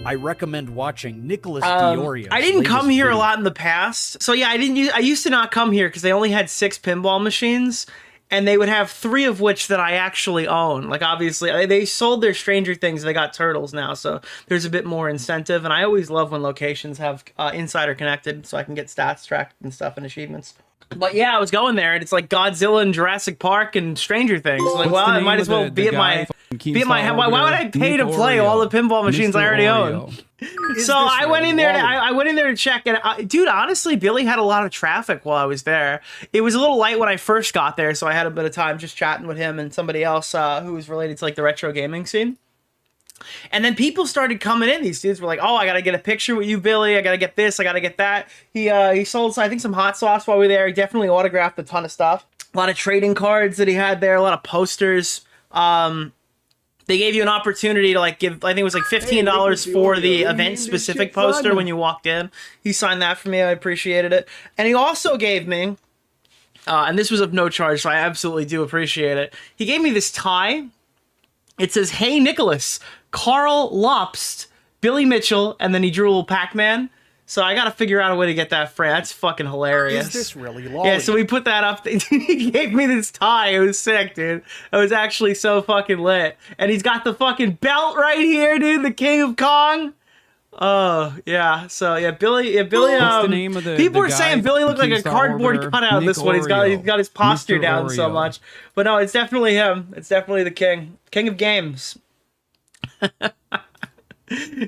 I recommend watching Nicholas DeOrio. I didn't come here a lot in the past, so yeah, I used to not come here because they only had 6 pinball machines. And they would have 3 of which that I actually own. Like, obviously, they sold their Stranger Things. They got Turtles now, so there's a bit more incentive. And I always love when locations have Insider connected, so I can get stats tracked and stuff and achievements. But yeah, I was going there, and it's like Godzilla and Jurassic Park and Stranger Things. Like, well, I might as well be at my... Why would I pay to play all the pinball machines I already own? So I went in there. I went in there to check, and dude, honestly, Billy had a lot of traffic while I was there. It was a little light when I first got there, so I had a bit of time just chatting with him and somebody else who was related to like the retro gaming scene. And then people started coming in. These dudes were like, "Oh, I gotta get a picture with you, Billy. I gotta get this. I gotta get that." He sold, I think, some hot sauce while we were there. He definitely autographed a ton of stuff. A lot of trading cards that he had there. A lot of posters. They gave you an opportunity to like give, I think it was like $15 for the event specific poster when you walked in. He signed that for me. I appreciated it. And he also gave me, and this was of no charge, so I absolutely do appreciate it. He gave me this tie. It says, "Hey Nicholas, Carl Lopst, Billy Mitchell," and then he drew a little Pac-Man. So I got to figure out a way to get that frame. That's fucking hilarious. Is this really lolly? Yeah, so we put that up. He gave me this tie. It was sick, dude. It was actually so fucking lit. And he's got the fucking belt right here, dude. The King of Kong. Oh, yeah. So, yeah, Billy. What's the name of people were saying Billy looked like a Keemstar cardboard orbiter? cutout in this one. He's got his posture Mr. down so Oreo. much. But no, it's definitely him. It's definitely the king. King of games.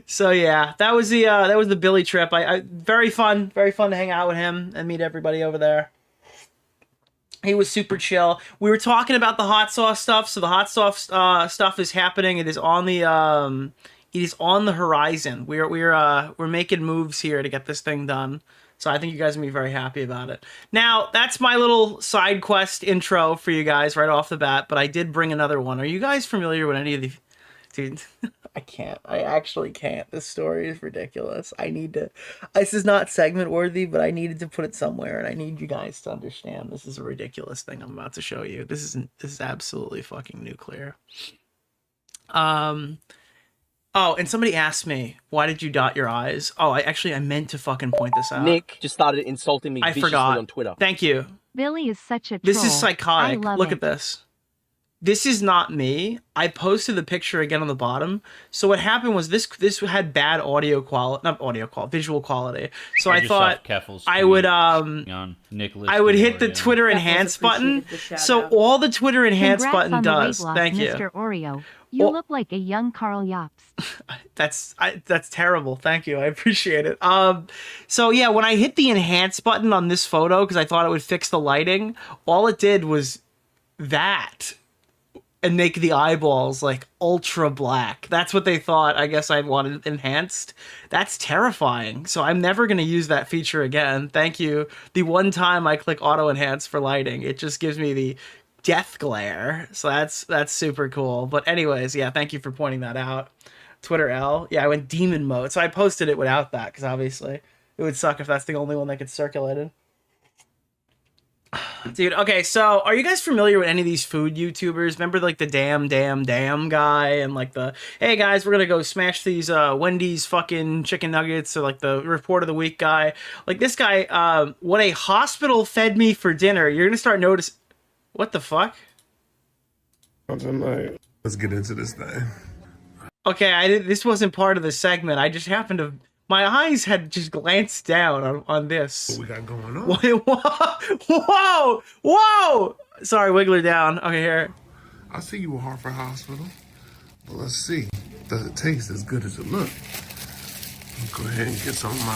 So yeah, that was the Billy trip. I very fun to hang out with him and meet everybody over there. He was super chill. We were talking about the hot sauce stuff. So the hot sauce stuff is happening. It is on the horizon. We're making moves here to get this thing done. So I think you guys will be very happy about it. Now, that's my little side quest intro for you guys right off the bat, but I did bring another one. Are you guys familiar with any of the... Dude, I can't. I actually can't. This story is ridiculous. I need to... This is not segment worthy, but I needed to put it somewhere, and I need you guys to understand this is a ridiculous thing I'm about to show you. This is absolutely fucking nuclear. Oh, and somebody asked me, why did you dot your I's? Oh, I meant to fucking point this out. Nick just started insulting me viciously on Twitter. Thank you. Billy is such a troll. This is psychotic. I love Look it. at this. This is not me. I posted the picture again on the bottom. So what happened was this had bad audio quality, not audio quality, visual quality. So I thought I would hit the Twitter enhance button. So all the Twitter enhance Congrats button on the weight does. loss, Thank you. Mr. Oreo. You look like a young Carl Yops. That's terrible. Thank you. I appreciate it. So yeah, when I hit the enhance button on this photo because I thought it would fix the lighting, all it did was that and make the eyeballs like ultra black. That's what they thought. I guess I wanted enhanced. That's terrifying. So I'm never going to use that feature again. Thank you. The one time I click auto enhance for lighting, it just gives me the death glare. So that's super cool. But anyways, yeah, thank you for pointing that out. Twitter L. Yeah, I went demon mode. So I posted it without that because obviously it would suck if that's the only one that gets circulated. Dude, okay, so are you guys familiar with any of these food YouTubers? Remember like the Daym guy and like the, hey guys, we're gonna go smash these Wendy's fucking chicken nuggets, or like the report of the week guy? Like this guy, what a hospital fed me for dinner. You're gonna start noticing. What the fuck? Let's get into this thing. Okay, this wasn't part of the segment. I just happened to... My eyes had just glanced down on this. What we got going on? Whoa! Whoa! Sorry, Wiggler down. Okay, here. I see you at Hartford Hospital. Well, let's see. Does it taste as good as it looks? Go ahead and get some of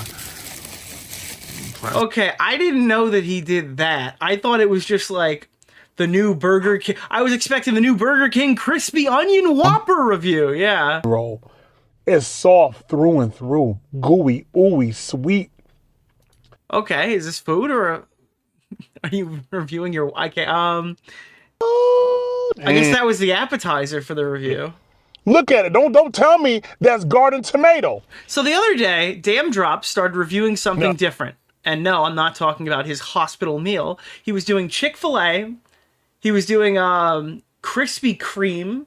my... Okay, I didn't know that he did that. I thought it was just like the new Burger King. I was expecting the new Burger King Crispy Onion Whopper review. Yeah. Roll. It's soft through and through, gooey, ooey, sweet. Okay, is this food or are you reviewing your? I guess that was the appetizer for the review. Look at it. Don't tell me that's garden tomato. So the other day, Dayum Drops started reviewing something different. And no, I'm not talking about his hospital meal. He was doing Chick-fil-A. He was doing Krispy Kreme.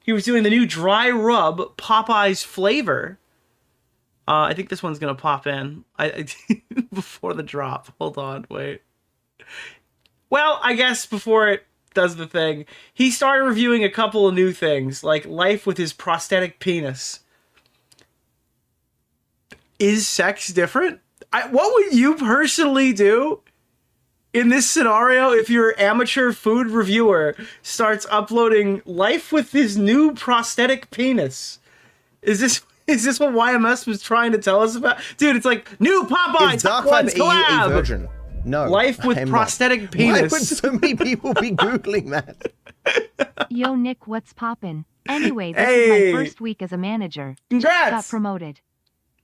He was doing the new dry rub Popeye's flavor. I think this one's gonna pop in. Before the drop. Hold on, wait. Well, I guess before it does the thing, he started reviewing a couple of new things, like life with his prosthetic penis. Is sex different? What would you personally do in this scenario if your amateur food reviewer starts uploading life with his new prosthetic penis? Is this what YMS was trying to tell us about? Dude, it's like new Popeye Top Ones collab. Virgin? No. Life with prosthetic penis. Why would so many people be Googling that? Yo, Nick, what's poppin'? Anyway, this is my first week as a manager. Congrats! Got promoted.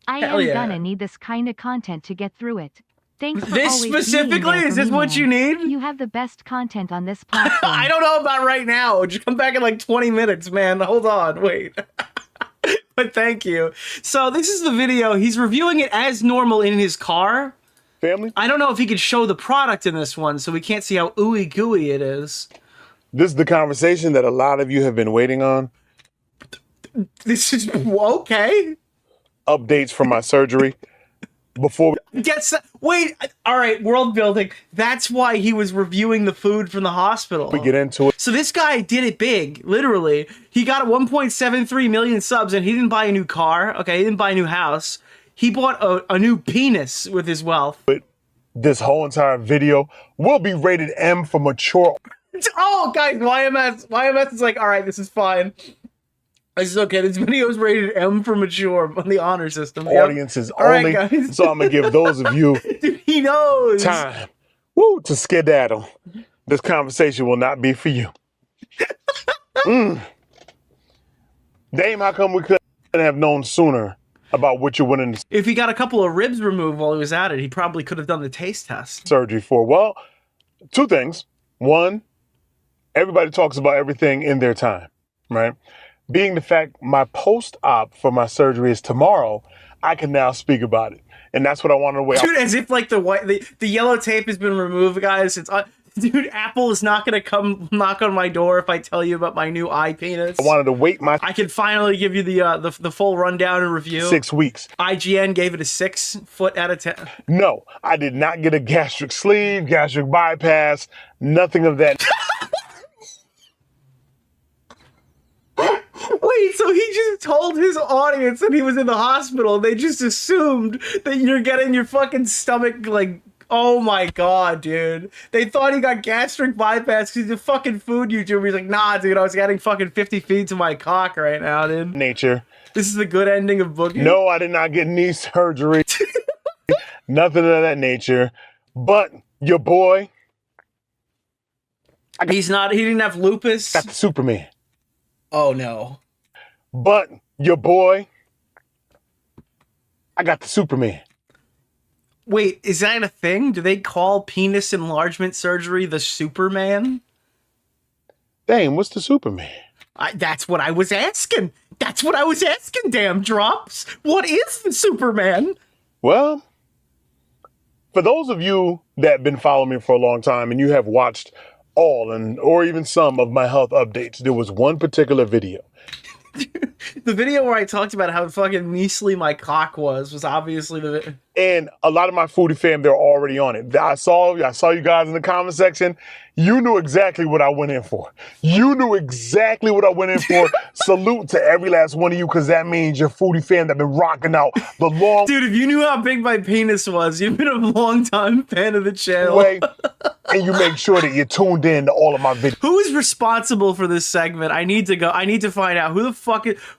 I Hell am yeah. gonna need this kind of content to get through it. Thanks for This always specifically? being there Is for this me, what man. you need? You have the best content on this platform. I don't know about right now. Just come back in like 20 minutes, man. Hold on, wait. But thank you. So this is the video. He's reviewing it as normal in his car. Family? I don't know if he could show the product in this one, so we can't see how ooey gooey it is. This is the conversation that a lot of you have been waiting on. This is okay. Updates from my surgery. Before wait, all right, world building. That's why he was reviewing the food from the hospital. we get into it, So this guy did it big, literally. He got 1.73 million subs and he didn't buy a new car. Okay, he didn't buy a new house. He bought a new penis with his wealth. this whole entire video will be rated M for mature. Oh, guys, YMS is like, all right, this is fine. This is okay. This video is rated M for mature on the honor system. Audiences All right, only. guys. So I'm gonna give those of you Dude, he knows. time to skedaddle. This conversation will not be for you. Daym, how come we couldn't have known sooner about what you're winning If he got a couple of ribs removed while he was at it, he probably could have done the taste test. surgery for? Well, two things. One, everybody talks about everything in their time, right? Being the fact my post-op for my surgery is tomorrow, I can now speak about it. And that's what I wanted to wait. Dude, as if like the yellow tape has been removed, guys. Dude, Apple is not gonna come knock on my door if I tell you about my new eye penis. I wanted to wait my I can finally give you the full rundown and review. 6 weeks. IGN gave it a 6 foot out of 10. No, I did not get a gastric sleeve, gastric bypass, nothing of that. Wait, so he just told his audience that he was in the hospital. They just assumed that you're getting your fucking stomach, like, oh my god, dude. They thought he got gastric bypass because he's a fucking food YouTuber. He's like, nah, dude, I was getting fucking 50 feet to my cock right now, dude. Nature. This is the good ending of Boogie. No, I did not get knee surgery. Nothing of that nature. But your boy. He didn't have lupus. Got the Superman. Oh no. But your boy, I got the Superman. Wait, is that a thing? Do they call penis enlargement surgery the Superman? Dang, what's the Superman? That's what I was asking. That's what I was asking, Dayum Drops. What is the Superman? Well, for those of you that have been following me for a long time and you have watched all or even some of my health updates, there was one particular video. The video where I talked about how fucking measly my cock was obviously the. And a lot of my foodie fam, they're already on it. I saw you guys in the comment section. You knew exactly what I went in for. You knew exactly what I went in for. Salute to every last one of you, because that means your foodie fam that been rocking out the long. Dude, if you knew how big my penis was, you've been a long time fan of the channel. And you make sure that you're tuned in to all of my videos. Who is responsible for this segment? I need to find out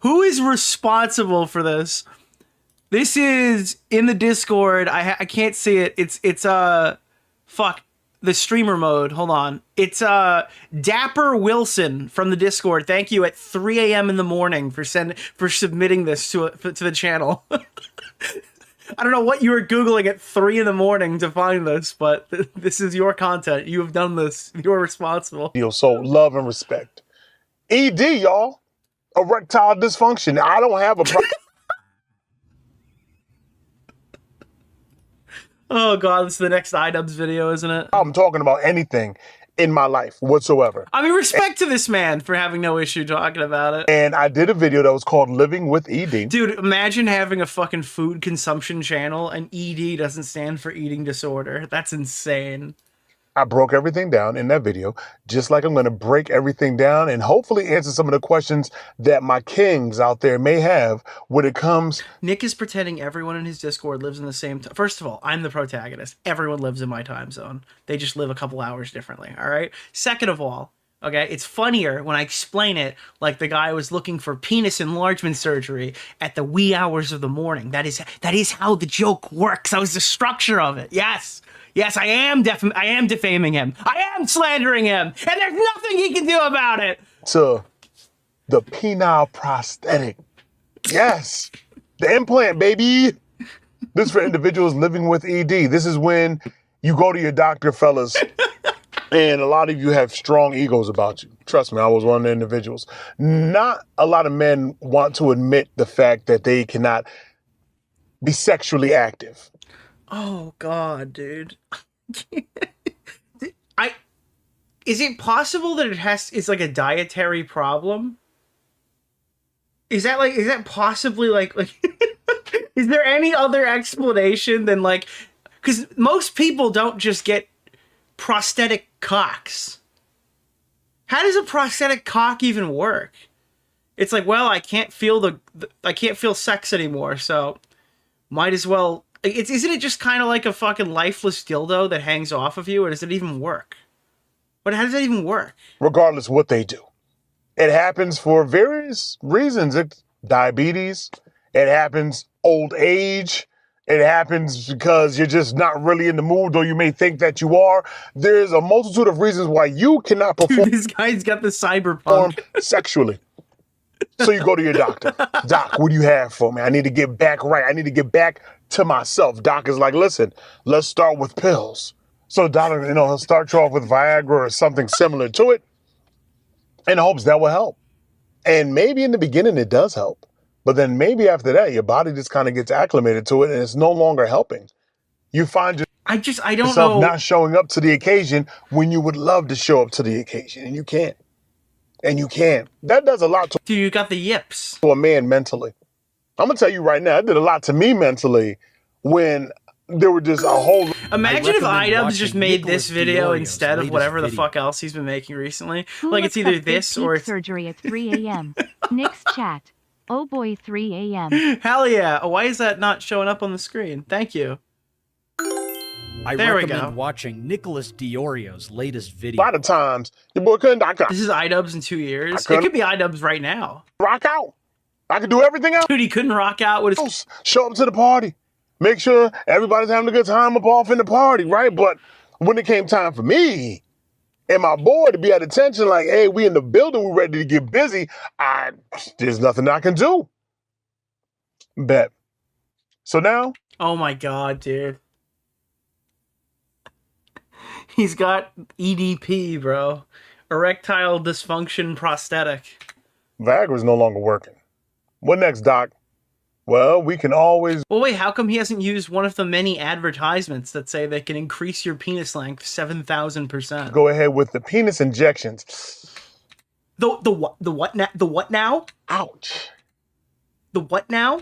who is responsible for this. This is in the Discord. I can't see it. It's the streamer mode. Hold on. It's Dapper Wilson from the Discord. Thank you at 3 a.m. in the morning for submitting this to the channel. I don't know what you were Googling at 3 in the morning to find this, but this is your content. You have done this. You're responsible. So love and respect. ED, y'all. Erectile dysfunction. I don't have a problem. Oh god, this is the next iNabber's video, isn't it? I'm talking about anything in my life whatsoever. I mean, respect to this man for having no issue talking about it. And I did a video that was called Living with ED. Dude, imagine having a fucking food consumption channel and ED doesn't stand for eating disorder. That's insane. I broke everything down in that video, just like I'm going to break everything down and hopefully answer some of the questions that my kings out there may have when it comes. Nick is pretending everyone in his Discord lives in the same time. First of all, I'm the protagonist. Everyone lives in my time zone. They just live a couple hours differently, all right? Second of all, okay, it's funnier when I explain it like the guy was looking for penis enlargement surgery at the wee hours of the morning. That is how the joke works. That was the structure of it. Yes. Yes, I am defaming him. I am slandering him. And there's nothing he can do about it. To the penile prosthetic. Yes. The implant, baby. This is for individuals living with ED. This is when you go to your doctor, fellas, and a lot of you have strong egos about you. Trust me, I was one of the individuals. Not a lot of men want to admit the fact that they cannot be sexually active. Oh god, dude. Is it possible that it's like a dietary problem? Is that possibly like is there any other explanation than like, because most people don't just get prosthetic cocks. How does a prosthetic cock even work? It's like, well, I can't feel I can't feel sex anymore, so might as well. Isn't it just kind of like a fucking lifeless dildo that hangs off of you, or does it even work? But how does that even work? Regardless of what they do, it happens for various reasons. It's diabetes. It happens old age. It happens because you're just not really in the mood, or you may think that you are. There's a multitude of reasons why you cannot perform. Dude, this guy's got the cyberpunk sexually. So you go to your doctor. Doc, what do you have for me? I need to get back right. I need to get back to myself. Doc is like, listen, let's start with pills. So doctor, he'll start you off with Viagra or something similar to it in hopes that will help. And maybe in the beginning it does help. But then maybe after that, your body just kind of gets acclimated to it and it's no longer helping. You find I don't yourself know. not showing up to the occasion when you would love to show up to the occasion, and you can't. And you can't. That does a lot to you got the yips. To a man mentally. I'm going to tell you right now, it did a lot to me mentally when there were just a whole... Imagine if iNabber's just made this video instead of whatever the fuck else he's been making recently. Who Like, it's looks either up this big or peep it's... surgery at 3 a.m. Nick's chat. Oh boy, 3 a.m. Hell yeah. Why is that not showing up on the screen? Thank you. I There we recommend go. watching Nicholas DeOrio's latest video. A lot of times, your boy couldn't knock out. This is iNabber's in 2 years. It couldn't- could be iNabber's right now. Rock out. I could do everything else. Dude, he couldn't rock out with his... Show up to the party. Make sure everybody's having a good time up off in the party, right? But when it came time for me and my boy to be at attention, like, hey, we in the building, we're ready to get busy, there's nothing I can do. Bet. So now... Oh my god, dude. He's got EDP, bro. Erectile dysfunction prosthetic. Viagra's no longer working. What next, Doc? Well, we can always... Well, wait, how come he hasn't used one of the many advertisements that say they can increase your penis length 7,000%? Go ahead with the penis injections. The what now? The what now? Ouch. The what now?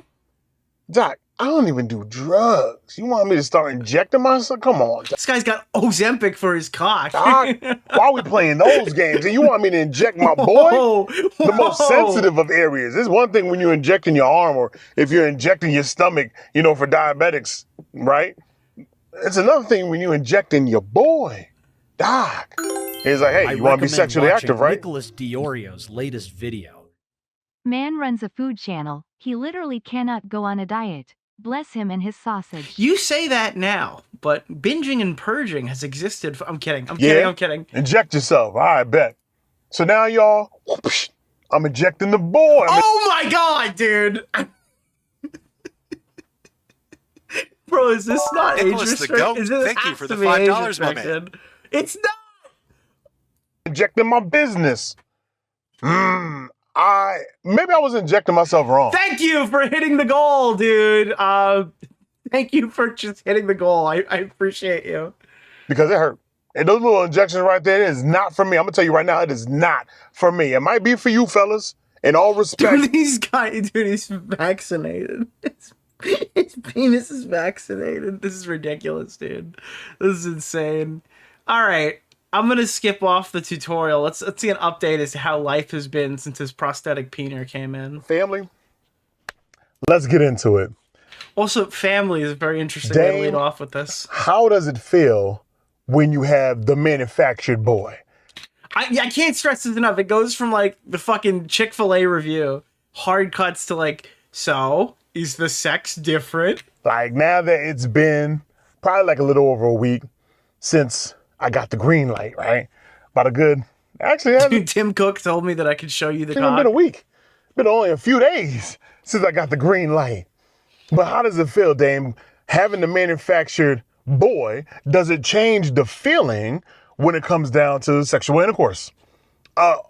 Doc, I don't even do drugs. You want me to start injecting myself? Come on. This guy's got Ozempic for his cock. Doc, why are we playing those games? And you want me to inject my boy? The most sensitive of areas. It's one thing when you're injecting your arm or if you're injecting your stomach, for diabetics, right? It's another thing when you're injecting your boy. Doc. He's like, hey, you want to be sexually active, right? Nicholas DeOrio's latest video. Man runs a food channel. He literally cannot go on a diet. Bless him and his sausage. You say that now, but binging and purging has existed for... I'm kidding. I'm kidding. Inject yourself. All right, bet. So now, y'all, whoosh, I'm injecting the boy. Oh my god, dude! Bro, is this not age Nicholas the Goat, restricted? thank you for the $5, my man. It's not! Injecting my business. Maybe I was injecting myself wrong. Thank you for hitting the goal, dude. Thank you for just hitting the goal. I appreciate you. Because it hurt. And those little injections right there is not for me. I'm going to tell you right now, it is not for me. It might be for you fellas, in all respect. Dude, he's vaccinated. His penis is vaccinated. This is ridiculous, dude. This is insane. All right. I'm going to skip off the tutorial. Let's see an update as to how life has been since his prosthetic peener came in. Family, let's get into it. Also, family is a very interesting way to lead off with this. How does it feel when you have the manufactured boy? I can't stress this enough. It goes from like the fucking Chick-fil-A review, hard cuts to like, so is the sex different? Like now that it's been probably like a little over a week since I got the green light, right? About a good, actually, Tim Cook told me that I could show you the it's cock. been a week. Been only a few days since I got the green light. But how does it feel, Daym, having the manufactured boy? Does it change the feeling when it comes down to sexual intercourse?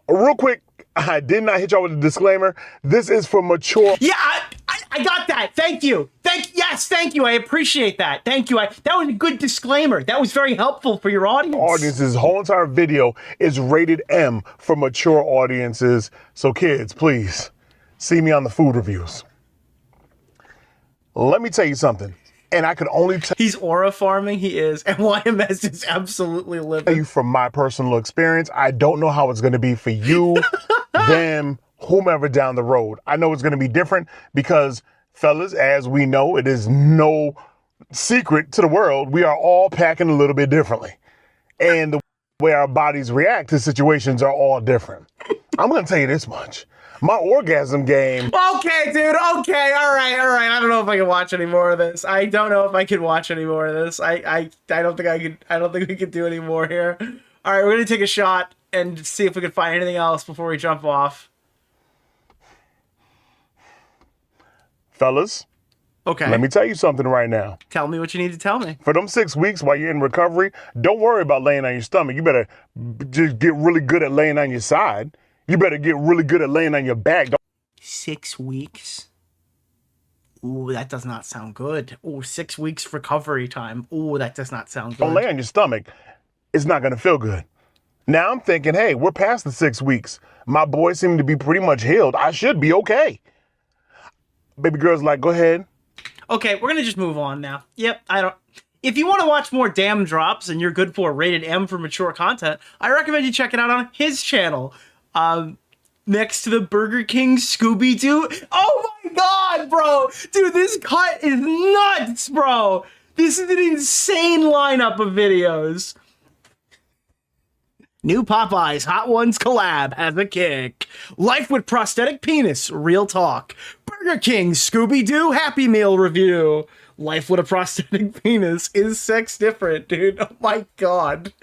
Real quick, I did not hit y'all with a disclaimer. This is for mature. Yeah, I got that. Thank you. Thank you. I appreciate that. Thank you. That was a good disclaimer. That was very helpful for your audience. This whole entire video is rated M for mature audiences. So kids, please see me on the food reviews. Let me tell you something. And I could only tell He's aura farming, he is, and YMS is absolutely living. you from my personal experience. I don't know how it's going to be for you, them, whomever down the road. I know it's going to be different because, fellas, as we know, it is no secret to the world, we are all packing a little bit differently. And the way our bodies react to situations are all different. I'm going to tell you this much. My orgasm game. Okay, dude. Okay. All right. I don't know if I can watch any more of this. I don't know if I can watch any more of this. I don't think I can. I don't think we can do any more here. All right, we're gonna take a shot and see if we can find anything else before we jump off. Fellas. Okay. Let me tell you something right now. Tell me what you need to tell me. For them 6 weeks while you're in recovery, don't worry about laying on your stomach. You better just get really good at laying on your side. You better get really good at laying on your back. 6 weeks? Ooh, that does not sound good. Ooh, 6 weeks recovery time. Ooh, that does not sound good. Don't lay on your stomach. It's not going to feel good. Now I'm thinking, hey, we're past the 6 weeks. My boys seem to be pretty much healed. I should be okay. Baby girl's like, go ahead. Okay, we're gonna just move on now. Yep, if you want to watch more Dayum Drops and you're good for rated M for mature content, I recommend you check it out on his channel. Next to the Burger King Scooby-Doo. Oh my god, bro! Dude, this cut is nuts, bro! This is an insane lineup of videos. New Popeyes Hot Ones collab has a kick. Life with prosthetic penis, real talk. Burger King Scooby-Doo Happy Meal review. Life with a prosthetic penis is sex different, dude. Oh my god.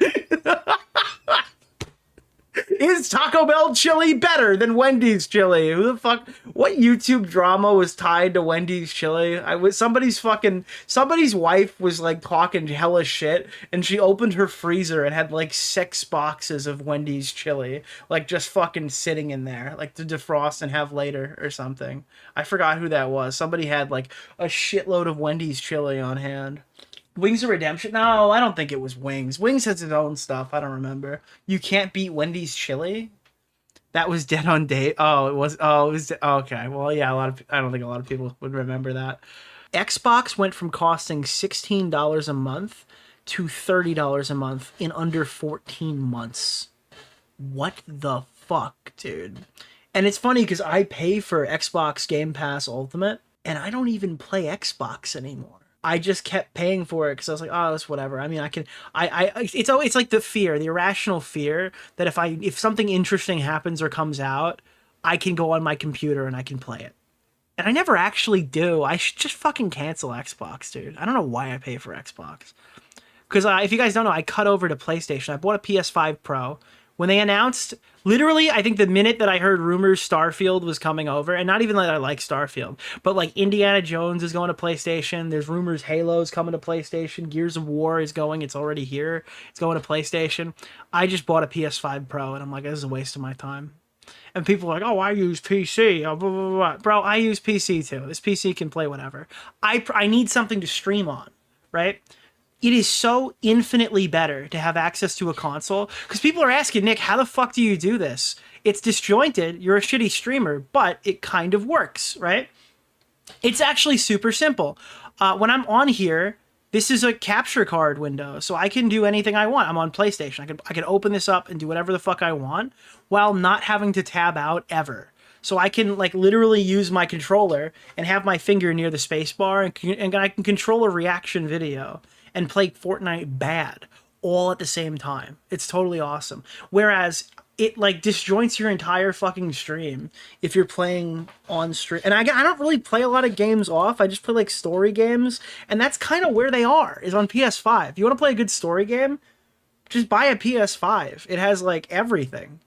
Is Taco Bell chili better than Wendy's chili? Who the fuck? What YouTube drama was tied to Wendy's chili? Somebody's wife was like talking hella shit, and she opened her freezer and had like 6 boxes of Wendy's chili, like just fucking sitting in there, like to defrost and have later or something. I forgot who that was. Somebody had like a shitload of Wendy's chili on hand. Wings of Redemption? No, I don't think it was Wings. Wings has its own stuff. I don't remember. You can't beat Wendy's chili? That was Dead on Day. Oh, it was. Oh, it was. Okay. Well, yeah. I don't think a lot of people would remember that. Xbox went from costing $16 a month to $30 a month in under 14 months. What the fuck, dude? And it's funny because I pay for Xbox Game Pass Ultimate, and I don't even play Xbox anymore. I just kept paying for it because I was like, oh, it's whatever. I mean, it's like the fear, the irrational fear that if something interesting happens or comes out, I can go on my computer and I can play it. And I never actually do. I should just fucking cancel Xbox, dude. I don't know why I pay for Xbox. Because if you guys don't know, I cut over to PlayStation. I bought a PS5 Pro. When they announced, literally, I think the minute that I heard rumors Starfield was coming over, and not even that I like Starfield, but like Indiana Jones is going to PlayStation, there's rumors Halo's coming to PlayStation, Gears of War is going, it's already here, it's going to PlayStation. I just bought a PS5 Pro, and I'm like, this is a waste of my time. And people are like, oh, I use PC, oh, blah, blah, blah. Bro, I use PC too. This PC can play whatever. I need something to stream on, right? It is so infinitely better to have access to a console because people are asking, Nick, how the fuck do you do this? It's disjointed. You're a shitty streamer, but it kind of works, right? It's actually super simple. When I'm on here, this is a capture card window, so I can do anything I want. I'm on PlayStation. I can open this up and do whatever the fuck I want while not having to tab out ever. So I can like literally use my controller and have my finger near the space bar and I can control a reaction video and play Fortnite bad all at the same time. It's totally awesome. Whereas it like disjoints your entire fucking stream if you're playing on stream. And I don't really play a lot of games off. I just play like story games. And that's kind of where they are, is on PS5. If you want to play a good story game, just buy a PS5. It has like everything.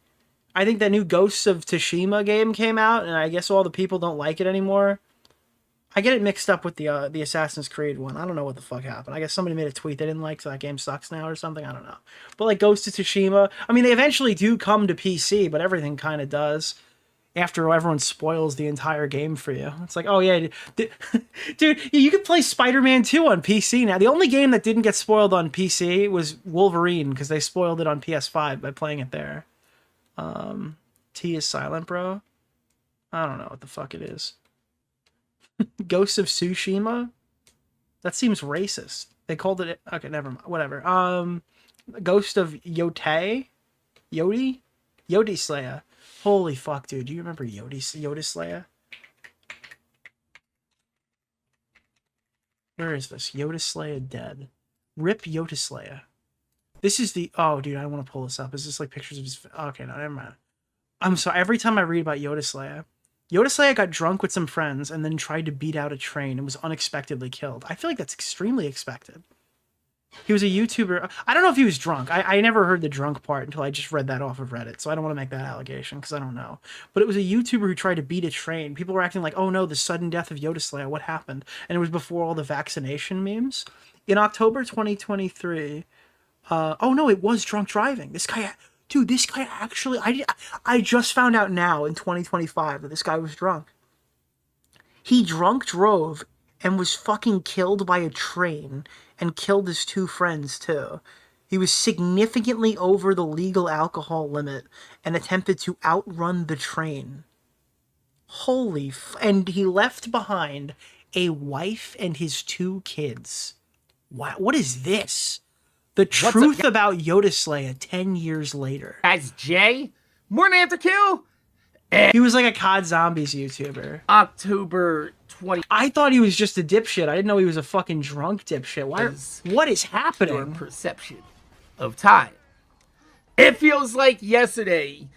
I think that new Ghosts of Tsushima game came out, and I guess all the people don't like it anymore. I get it mixed up with the Assassin's Creed one. I don't know what the fuck happened. I guess somebody made a tweet they didn't like, so that game sucks now or something. I don't know. But like Ghost of Tsushima, I mean, they eventually do come to PC, but everything kind of does after everyone spoils the entire game for you. It's like, oh yeah, dude, you can play Spider-Man 2 on PC now. The only game that didn't get spoiled on PC was Wolverine, because they spoiled it on PS5 by playing it there. T is silent, bro. I don't know what the fuck it is. Ghost of Tsushima? That seems racist. They called it... Okay, never mind. Whatever. Ghost of Yotei? Yodi? Yodi Slayer. Holy fuck, dude. Do you remember Yodi Slayer? Where is this? Yoda Slayer dead. Rip Yoda Slayer. This is the... Oh, dude, I want to pull this up. Is this like pictures of his... Okay, no, never mind. I'm sorry. Every time I read about Yoda Slayer got drunk with some friends and then tried to beat out a train and was unexpectedly killed. I feel like that's extremely expected. He was a YouTuber. I don't know if he was drunk. I never heard the drunk part until I just read that off of Reddit, so I don't want to make that allegation because I don't know. But it was a YouTuber who tried to beat a train. People were acting like, oh no, the sudden death of Yoda Slayer, what happened? And it was before all the vaccination memes. In October 2023, oh no, it was drunk driving. This guy... Dude, this guy actually... I just found out now in 2025 that this guy was drunk. He drunk drove and was fucking killed by a train and killed his 2 friends too. He was significantly over the legal alcohol limit and attempted to outrun the train. Holy and he left behind a wife and his 2 kids. Wow, what is this? The truth about Yoda Slayer 10 years later. That's Jay. Morning After Kill. He was like a COD Zombies YouTuber. October 20. I thought he was just a dipshit. I didn't know he was a fucking drunk dipshit. What is happening? Your perception of time. It feels like yesterday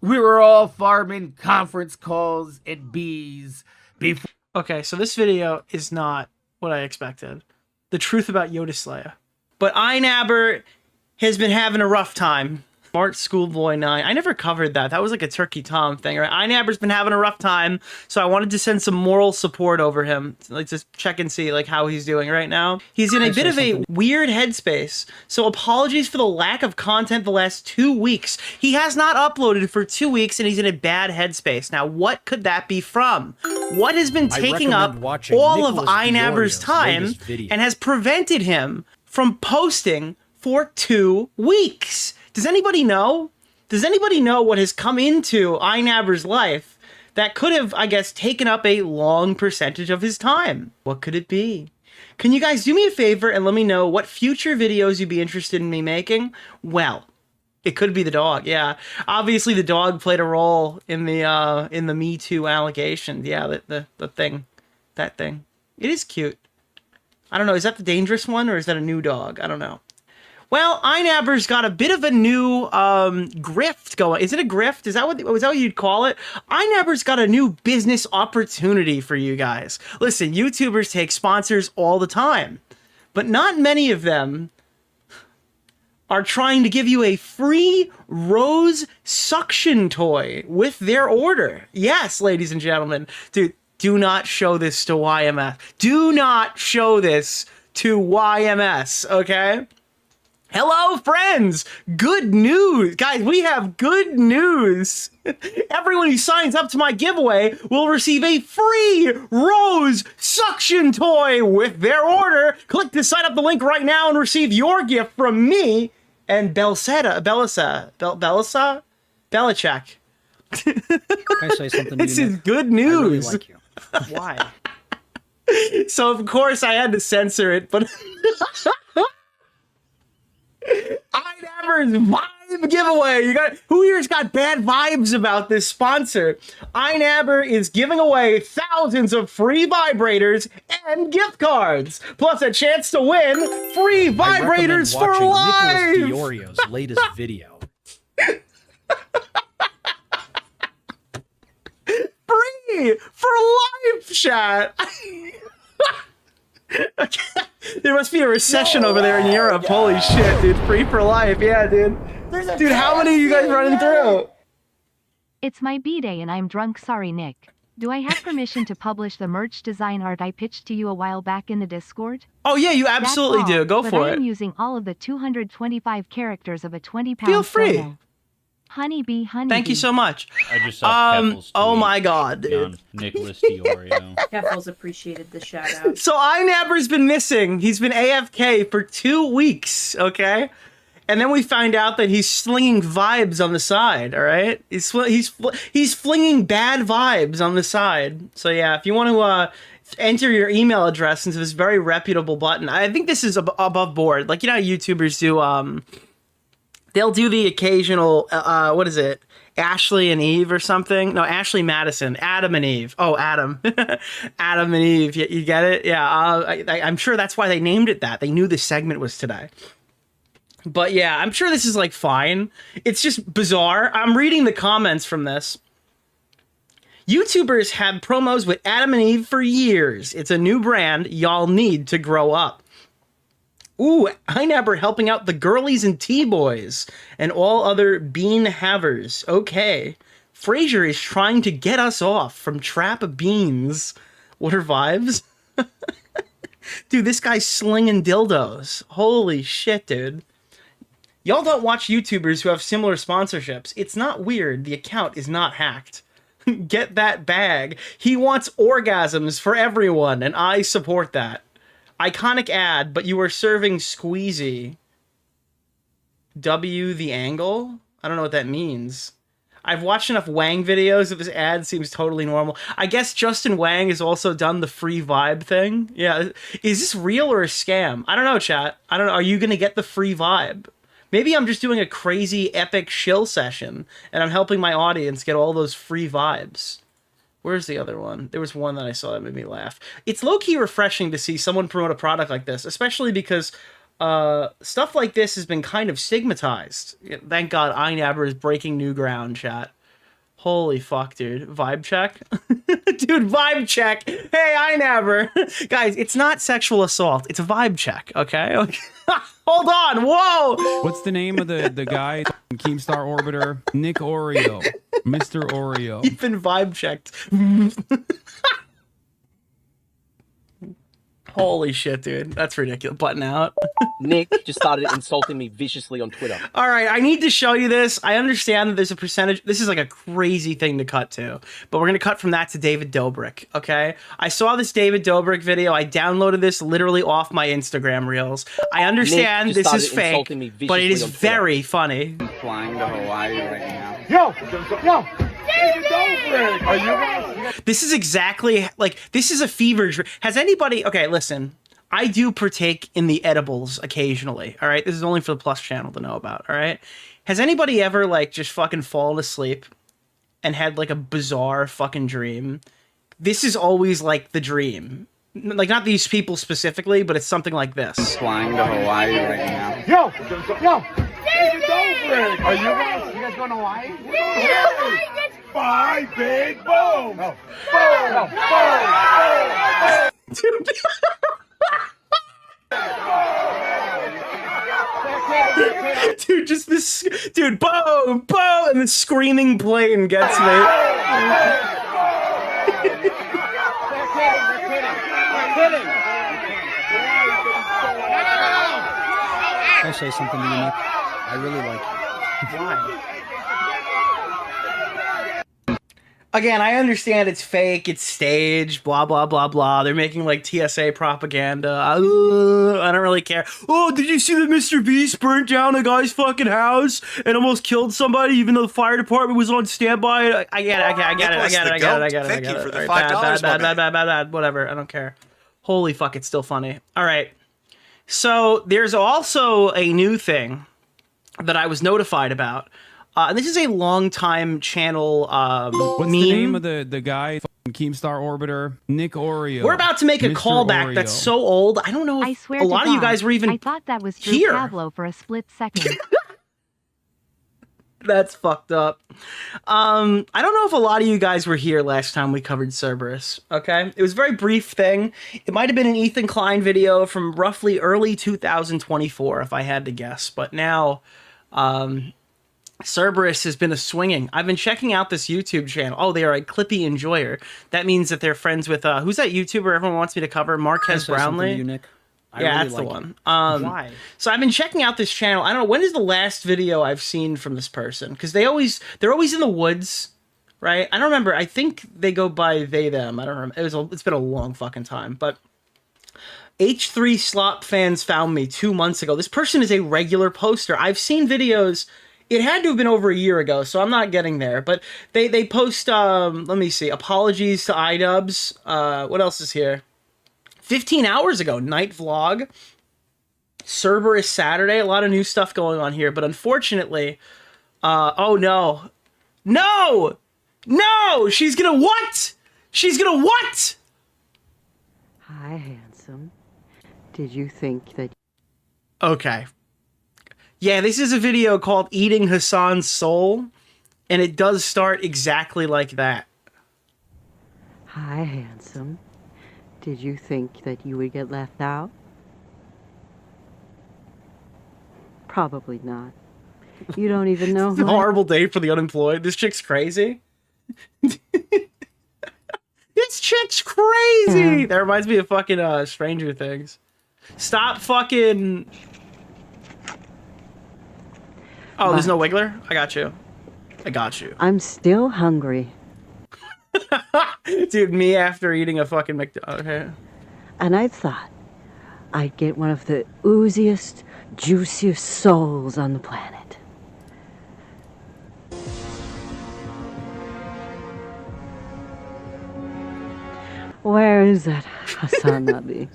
we were all farming conference calls and bees before. Okay, so this video is not what I expected. The truth about Yoda Slayer. But iNabber has been having a rough time. Smart Schoolboy 9. I never covered that. That was like a Turkey Tom thing, right? iNabber's been having a rough time, so I wanted to send some moral support over him. Like, just check and see like how he's doing right now. He's in a bit of a weird headspace, so apologies for the lack of content the last 2 weeks. He has not uploaded for 2 weeks, and he's in a bad headspace. Now, what could that be from? What has been taking up all of iNabber's time and has prevented him from posting for 2 weeks? Does anybody know? Does anybody know what has come into iNabber's life that could have, I guess, taken up a long percentage of his time? What could it be? Can you guys do me a favor and let me know what future videos you'd be interested in me making? Well, it could be the dog, yeah. Obviously, the dog played a role in the Me Too allegation. Yeah, the thing. That thing. It is cute. I don't know, is that the dangerous one or is that a new dog? I don't know. Well, iNabber's got a bit of a new grift going. Is it a grift? Is that what you'd call it? iNabber's got a new business opportunity for you guys. Listen, YouTubers take sponsors all the time, but not many of them are trying to give you a free rose suction toy with their order. Yes, ladies and gentlemen. Dude, do not show this to YMS. Do not show this to YMS, okay? Hello, friends! Good news! Guys, we have good news! Everyone who signs up to my giveaway will receive a free rose suction toy with their order. Click to sign up the link right now and receive your gift from me and Belichick. Can I say something to This you, is Nick? good I really news! like you. Why? So, of course, I had to censor it, but... iNabber's vibe giveaway. Who here's got bad vibes about this sponsor? iNabber is giving away thousands of free vibrators and gift cards, plus a chance to win free vibrators for life. Nicholas DeOrio's latest video. Free for life, chat. There must be a recession over there in Europe. Holy shit, dude. Free for life. Yeah, dude. Dude, how many are you guys running through? It's my B-day and I'm drunk. Sorry, Nick. Do I have permission to publish the merch design art I pitched to you a while back in the Discord? Oh, yeah, you absolutely do. Go for I am it. using all of the 225 characters of a 20-pound Feel free. promo. Honeybee. Thank you so much. I just saw Keffels oh tweet my god, dude. on Nicholas DeOrio. Keffels appreciated the shout out. So iNabber's been missing. He's been AFK for 2 weeks, okay? And then we find out that he's slinging vibes on the side, all right? He's flinging bad vibes on the side. So yeah, if you want to enter your email address into this very reputable button, I think this is above board. Like, you know how YouTubers do, they'll do the occasional, what is it? Ashley and Eve or something? No, Ashley Madison. Adam and Eve. Oh, Adam. Adam and Eve. You get it? Yeah, I'm sure that's why they named it that. They knew this segment was today. But yeah, I'm sure this is like fine. It's just bizarre. I'm reading the comments from this. YouTubers had promos with Adam and Eve for years. It's a new brand. Y'all need to grow up. Ooh, iNabber helping out the girlies and T-boys and all other bean havers. Okay. Frasier is trying to get us off from trap beans. What are vibes? Dude, this guy's slinging dildos. Holy shit, dude. Y'all don't watch YouTubers who have similar sponsorships. It's not weird. The account is not hacked. Get that bag. He wants orgasms for everyone, and I support that. Iconic ad, but you are serving squeezy. W the angle? I don't know what that means. I've watched enough Wang videos that this ad seems totally normal. I guess Justin Wang has also done the free vibe thing. Yeah, is this real or a scam? I don't know, chat. I don't know. Are you going to get the free vibe? Maybe I'm just doing a crazy epic shill session and I'm helping my audience get all those free vibes. Where's the other one? There was one that I saw that made me laugh. It's low-key refreshing to see someone promote a product like this, especially because stuff like this has been kind of stigmatized. Thank God iNabber is breaking new ground, chat. Holy fuck, dude. Vibe check? Dude, vibe check. Hey, iNabber. Guys, it's not sexual assault. It's a vibe check, okay? Hold on. Whoa. What's the name of the guy? Keemstar orbiter? Nick Oreo. Mr. Oreo. You've been vibe checked. Holy shit, dude. That's ridiculous. Button out. Nick just started insulting me viciously on Twitter. All right, I need to show you this. I understand that there's a percentage. This is like a crazy thing to cut to, but we're going to cut from that to David Dobrik, okay? I saw this David Dobrik video. I downloaded this literally off my Instagram reels. I understand this is fake, but it is very funny. I'm flying to Hawaii right now. Yo! David Dobrik! Are you? This is exactly, like, this is a fever dream. Has anybody, okay, listen. I do partake in the edibles occasionally, all right? This is only for the Plus channel to know about, all right? Has anybody ever, like, just fucking fallen asleep and had, like, a bizarre fucking dream? This is always, like, the dream. Like, not these people specifically, but it's something like this. Flying to Hawaii right now. Yo! David Dobrik! Are you guys going to Hawaii? Yeah! Bye, big boom! Boom! Boom! Dude. Dude, just this, dude, boom, boom, and the screaming plane gets me. Can I say something to you, Nick? I really like you. Why? Again, I understand it's fake, it's staged, blah, blah, blah, blah. They're making, like, TSA propaganda. I don't really care. Oh, did you see that Mr. Beast burnt down a guy's fucking house and almost killed somebody even though the fire department was on standby? I get it. Thank you for the $5, bad, whatever, I don't care. Holy fuck, it's still funny. All right. So, there's also a new thing that I was notified about. And this is a long-time channel What's meme. the name of the guy? Keemstar orbiter? Nick Oreo. We're about to make a Mr. callback Oreo. that's so old. I don't know if I swear a lot to of you God, guys were even I thought that was Drew here. Pablo for a split second. That's fucked up. I don't know if a lot of you guys were here last time we covered Cerberus, okay? It was a very brief thing. It might have been an Ethan Klein video from roughly early 2024, if I had to guess. But now, Cerberus has been a swinging. I've been checking out this YouTube channel. Oh, they are a Clippy enjoyer. That means that they're friends with, who's that YouTuber everyone wants me to cover? Marquez Brownlee? You, Nick? Yeah, that's the one. Why? So I've been checking out this channel. I don't know, when is the last video I've seen from this person? Because they're always in the woods, right? I don't remember. I think they go by they, them. I don't remember. It's been a long fucking time. But H3 Slop fans found me 2 months ago. This person is a regular poster. I've seen videos. It had to have been over a year ago, so I'm not getting there. But they post, let me see, apologies to iNabber's. What else is here? 15 hours ago, night vlog. Cerberus Saturday. A lot of new stuff going on here. But unfortunately, oh no. No! No! She's gonna what? She's gonna what? Hi, handsome. Did you think that... Okay. Yeah, this is a video called Eating Hassan's Soul, and it does start exactly like that. Hi, handsome. Did you think that you would get left out? Probably not. You don't even know It's a horrible day for the unemployed. This chick's crazy. This chick's crazy! Yeah. That reminds me of fucking Stranger Things. Stop fucking... Oh, there's no wiggler? I got you. I got you. I'm still hungry. Dude, me after eating a fucking Okay. And I thought I'd get one of the ooziest, juiciest souls on the planet. Where is that Hassan Nabi?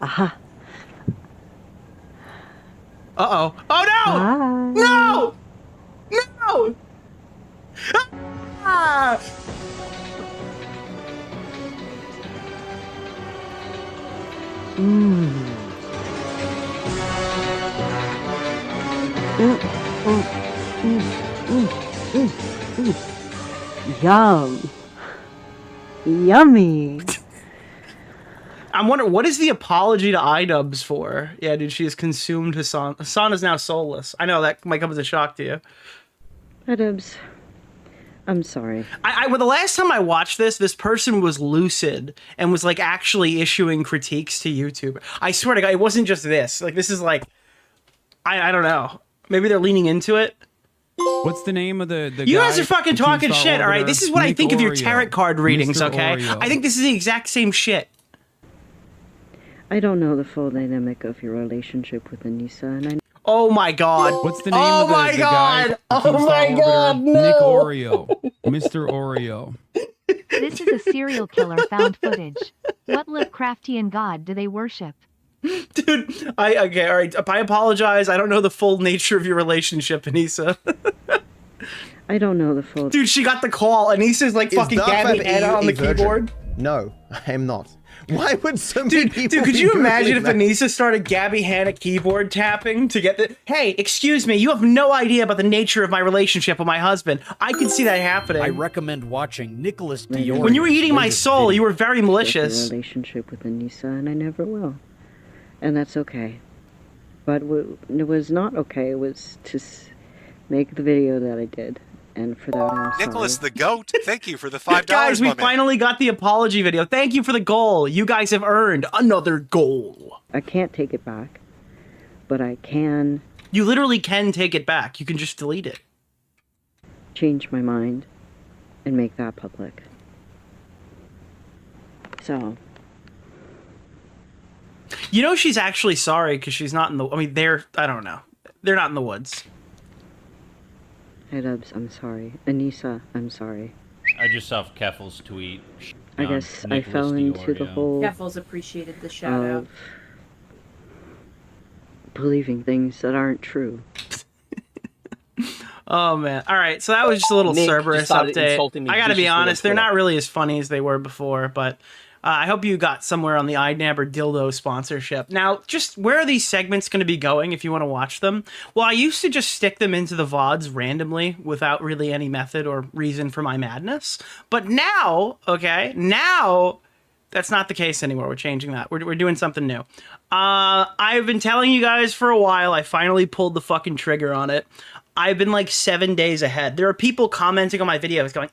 Aha. Uh-oh. Oh, no! Hi. No! No! Ah! Yum. Yummy. I'm wondering, what is the apology to iNabber's for? Yeah, dude, she has consumed Hassan. Hassan is now soulless. I know, that might come as a shock to you. iNabber's, I'm sorry. Well, the last time I watched this person was lucid and was, like, actually issuing critiques to YouTube. I swear to God, it wasn't just this. Like, this is, like, I don't know. Maybe they're leaning into it. What's the name of the You guy, guys are fucking the talking Keemstar shit, all right? orbiter? This is what I think of your DeOrio. tarot card readings, Mr. okay? Oreo. I think this is the exact same shit. I don't know the full dynamic of your relationship with Anissa, and I... Oh my God. What's the name of the guy? God. the Oh Keemstar my orbiter? God, no. Nick Oreo. Mr. Oreo. This is a serial killer found footage. What Lovecraftian god do they worship? Dude, okay, all right. I apologize. I don't know the full nature of your relationship, Anissa. I don't know the full... Dude, she got the call. Anissa's like fucking gabbing Anna on the keyboard. No, I am not. Why would so many people Dude, could be you imagine Googling if that? Anissa started Gabby Hanna keyboard tapping to get the... Hey, excuse me, you have no idea about the nature of my relationship with my husband. I could see that happening. I recommend watching Nicholas DeOrio. When you were eating my soul, you were very malicious. A relationship with Anissa, and I never will. And that's okay. But it was not okay was to make the video that I did. And for that, I'm sorry. Nicholas the Goat, thank you for the $5, Guys, we my man. finally got the apology video. Thank you for the goal. You guys have earned another goal. I can't take it back, but I can... You literally can take it back. You can just delete it. change my mind and make that public. So... You know she's actually sorry because she's not in the... I mean, I don't know. They're not in the woods. Hey, Dubs, I'm sorry. Anissa, I'm sorry. I just saw Keffel's tweet. I guess I fell into the whole... Keffels appreciated the shout out. Believing things that aren't true. Oh, man. All right, so that was just a little Nick Cerberus just started insulting update. me I gotta be viciously on honest, they're Twitter. not really as funny as they were before, but... I hope you got somewhere on the iNabber dildo sponsorship. Now, just where are these segments going to be going if you want to watch them? Well, I used to just stick them into the VODs randomly without really any method or reason for my madness. But now, okay, now that's not the case anymore. We're changing that. We're doing something new. I've been telling you guys for a while. I finally pulled the fucking trigger on it. I've been like 7 days ahead. There are people commenting on my videos going,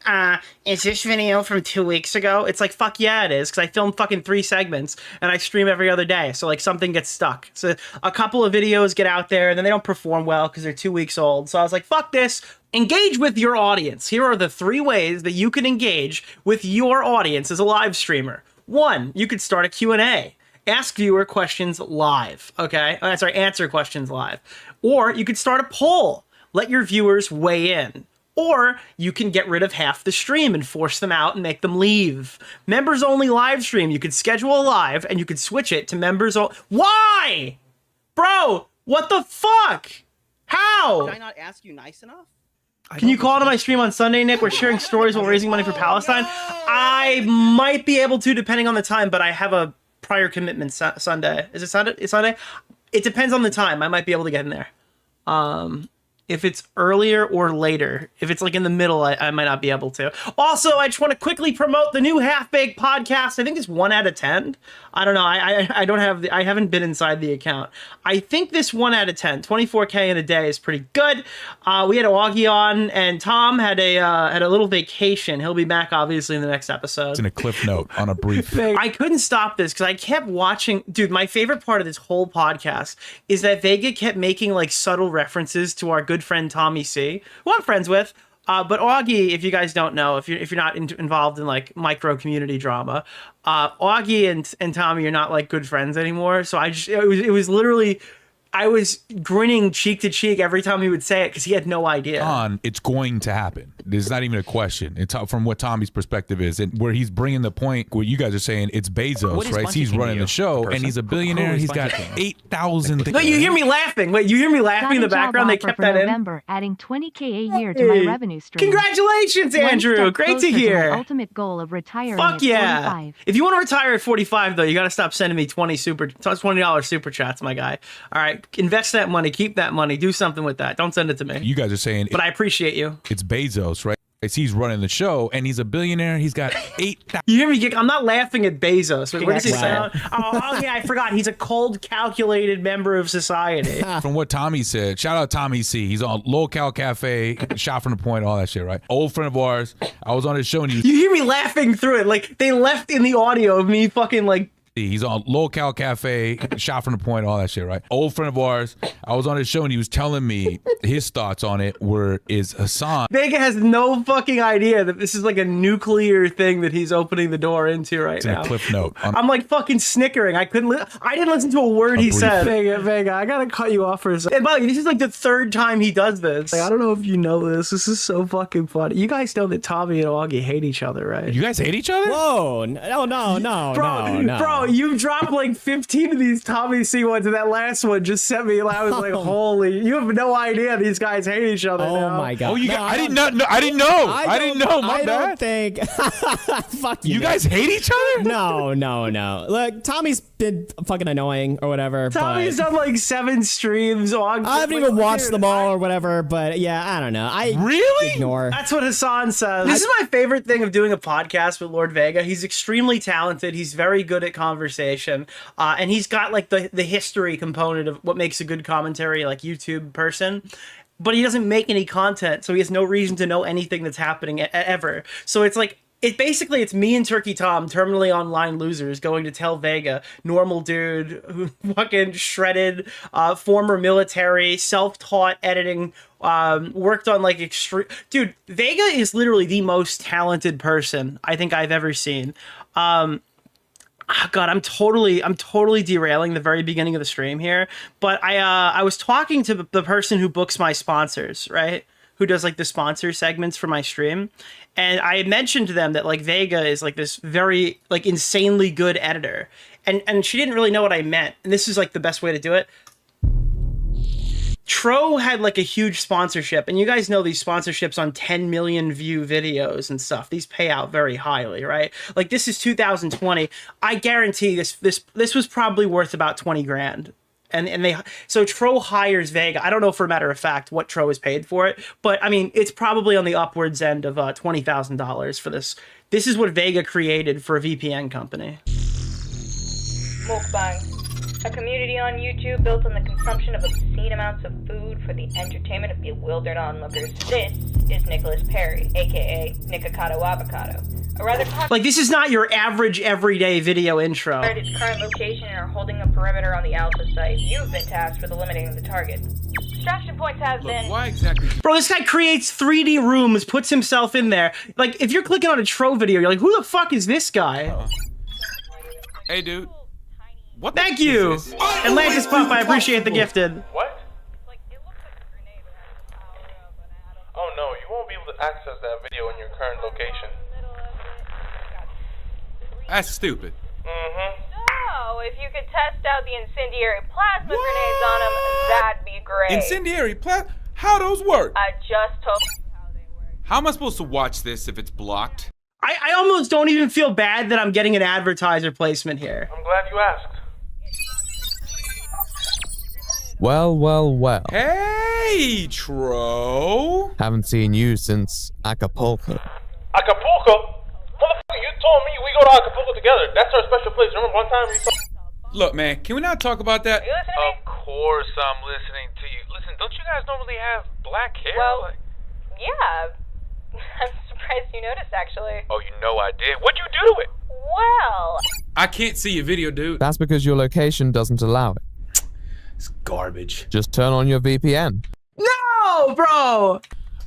is this video from 2 weeks ago? It's like, fuck yeah, it is, because I film fucking 3 segments and I stream every other day. So like something gets stuck. So a couple of videos get out there and then they don't perform well because they're 2 weeks old. So I was like, fuck this. Engage with your audience. Here are the 3 ways that you can engage with your audience as a live streamer. 1, you could start a Q&A. Ask viewer questions live, okay? Answer questions live. Or you could start a poll. Let your viewers weigh in. Or you can get rid of half the stream and force them out and make them leave. Members only live stream. You could schedule a live and you could switch it to members only. Why? Bro, what the fuck? How? Did I not ask you nice enough? Can you call into my stream on Sunday, Nick? We're sharing stories while raising money for Palestine. I might be able to, depending on the time, but I have a prior commitment Sunday. Is it Sunday? It's Sunday? It depends on the time. I might be able to get in there. If it's earlier or later. If it's like in the middle, I might not be able to. Also, I just want to quickly promote the new Half Baked podcast. I think it's 1 out of 10. I don't know. I don't have I haven't been inside the account. I think this 1 out of 10, 24K in a day is pretty good. We had Augie on, and Tom had a little vacation. He'll be back obviously in the next episode. It's in a cliff note on a brief. I couldn't stop this because I kept watching. Dude, my favorite part of this whole podcast is that Vega kept making like subtle references to our good friend Tommy C, who I'm friends with. But Augie, if you guys don't know, if you're not involved in like micro community drama, Augie and Tommy are not like good friends anymore. So it was literally, I was grinning cheek to cheek every time he would say it because he had no idea. It's going to happen. There's not even a question. It's from what Tommy's perspective is, and where he's bringing the point. What you guys are saying, it's Bezos, right? He's running the show, and he's a billionaire. He's got 8,000 things. Wait, you hear me laughing? Wait, you hear me laughing in the background? They kept that in. November, adding 20K a year to my revenue stream. Congratulations, Andrew! Great to hear. My ultimate goal of retiring. Fuck yeah! 45. If you want to retire at 45, though, you got to stop sending me $20 super chats, my guy. All right, invest that money, keep that money, do something with that. Don't send it to me. You guys are saying, but I appreciate you. It's Bezos, right? He's running the show, and he's a billionaire. He's got 8,000. You hear me? I'm not laughing at Bezos. Wait, what does he say? Oh, yeah, I forgot. He's a cold, calculated member of society. From what Tommy said, shout out Tommy C. He's on Low Cal Cafe, shot from the point, all that shit, right? Old friend of ours. I was on his show, and you hear me laughing through it. Like, they left in the audio of me fucking, like, he's on Low Cal Cafe, shot from the point, all that shit, right? Old friend of ours. I was on his show and he was telling me his thoughts on it is Hassan. Vega has no fucking idea that this is like a nuclear thing that he's opening the door into right now. It's a cliff note. I'm like fucking snickering. I didn't listen to a word he said. Vega, I gotta cut you off for a second. And by the way, this is like the 3rd time he does this. Like, I don't know if you know this. This is so fucking funny. You guys know that Tommy and Augie hate each other, right? You guys hate each other? Whoa, no, Bro, you dropped like 15 of these Tommy C ones, and that last one just sent me. I was like, holy, you have no idea these guys hate each other. Oh my god. Oh, you guys, I didn't know. I didn't know. My bad. I don't think. Fuck you. You guys hate each other? No. Look, Tommy's been fucking annoying or whatever. Tommy's done like 7 streams. I haven't even watched them all or whatever, but yeah, I don't know. I really ignore. That's what Hassan says. This is my favorite thing of doing a podcast with Lord Vega. He's extremely talented. He's very good at conversation. And he's got like the history component of what makes a good commentary, like YouTube person, but he doesn't make any content, so he has no reason to know anything that's happening ever. So it's like, it's me and Turkey Tom, terminally online losers, going to tell Vega, normal dude who fucking shredded, former military, self-taught editing, worked on like extreme. Dude, Vega is literally the most talented person I think I've ever seen. Oh God, I'm totally derailing the very beginning of the stream here. But I was talking to the person who books my sponsors, right? Who does like the sponsor segments for my stream. And I mentioned to them that like Vega is like this very like insanely good editor. And she didn't really know what I meant. And this is like the best way to do it. Tro had like a huge sponsorship, and you guys know these sponsorships on 10 million view videos and stuff. These pay out very highly, right? Like this is 2020. I guarantee this was probably worth about 20 grand. So Tro hires Vega. I don't know for a matter of fact what Tro is paid for it, but I mean it's probably on the upwards end of $20,000 for this. This is what Vega created for a VPN company. Mukbang. A community on YouTube built on the consumption of obscene amounts of food for the entertainment of bewildered onlookers. This is Nicholas Perry, aka Nikocado Avocado. A rather Like, this is not your average everyday video intro. its current location and are holding a perimeter on the Alpha site. You've been tasked with eliminating the target. Extraction points have been... Why exactly? Bro, this guy creates 3D rooms, puts himself in there. Like, if you're clicking on a Tro video, you're like, who the fuck is this guy? Hey, dude. What Thank you! Atlantis Puff, I appreciate the gifted. What? Oh no, you won't be able to access that video in your current location. That's stupid. Mm-hmm. So, if you could test out the incendiary plasma grenades on him, that'd be great. Incendiary plasma? How those work? I just told... How am I supposed to watch this if it's blocked? I almost don't even feel bad that I'm getting an advertiser placement here. I'm glad you asked. Well, well, well. Hey, Tro. Haven't seen you since Acapulco. Acapulco? Motherfucker, you told me we go to Acapulco together. That's our special place. Remember one time we... Look, man, can we not talk about that? Of course I'm listening to you. Listen, don't you guys normally have black hair? Well, yeah. I'm surprised you noticed, actually. Oh, you know I did. What'd you do to it? Well... I can't see your video, dude. That's because your location doesn't allow it. It's garbage. Just turn on your VPN. No, bro!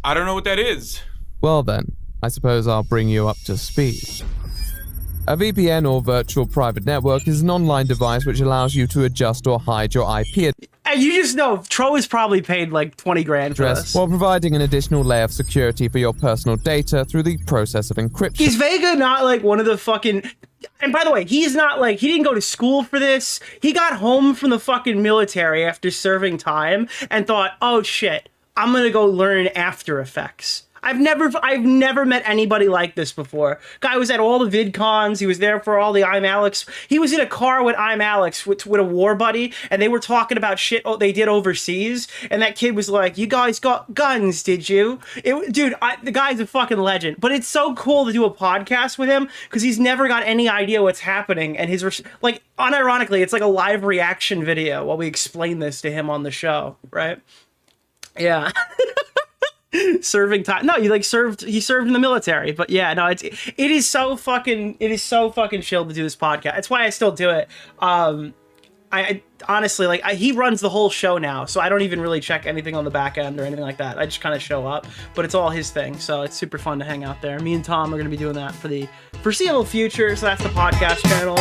I don't know what that is. Well then, I suppose I'll bring you up to speed. A VPN or virtual private network is an online device which allows you to adjust or hide your IP And you just know, Tro is probably paid like 20 grand for address this. while providing an additional layer of security for your personal data through the process of encryption. Is Vega not like one of the fucking... And by the way, he's not like, he didn't go to school for this. He got home from the fucking military after serving time and thought, oh shit, I'm gonna go learn After Effects. I've never met anybody like this before. Guy was at all the VidCons. He was there for all the I'm Alex. He was in a car with I'm Alex with a war buddy, and they were talking about shit they did overseas. And that kid was like, "You guys got guns, did you?" Dude, the guy's a fucking legend. But it's so cool to do a podcast with him because he's never got any idea what's happening, and his like unironically, it's like a live reaction video while we explain this to him on the show, right? Yeah. Serving time. No, he served in the military. But yeah, no, it is so fucking chill to do this podcast. That's why I still do it. I honestly, he runs the whole show now, so I don't even really check anything on the back end or anything like that. I just kind of show up, but it's all his thing, so it's super fun to hang out there. Me and Tom are going to be doing that for the foreseeable future, so that's the podcast channel.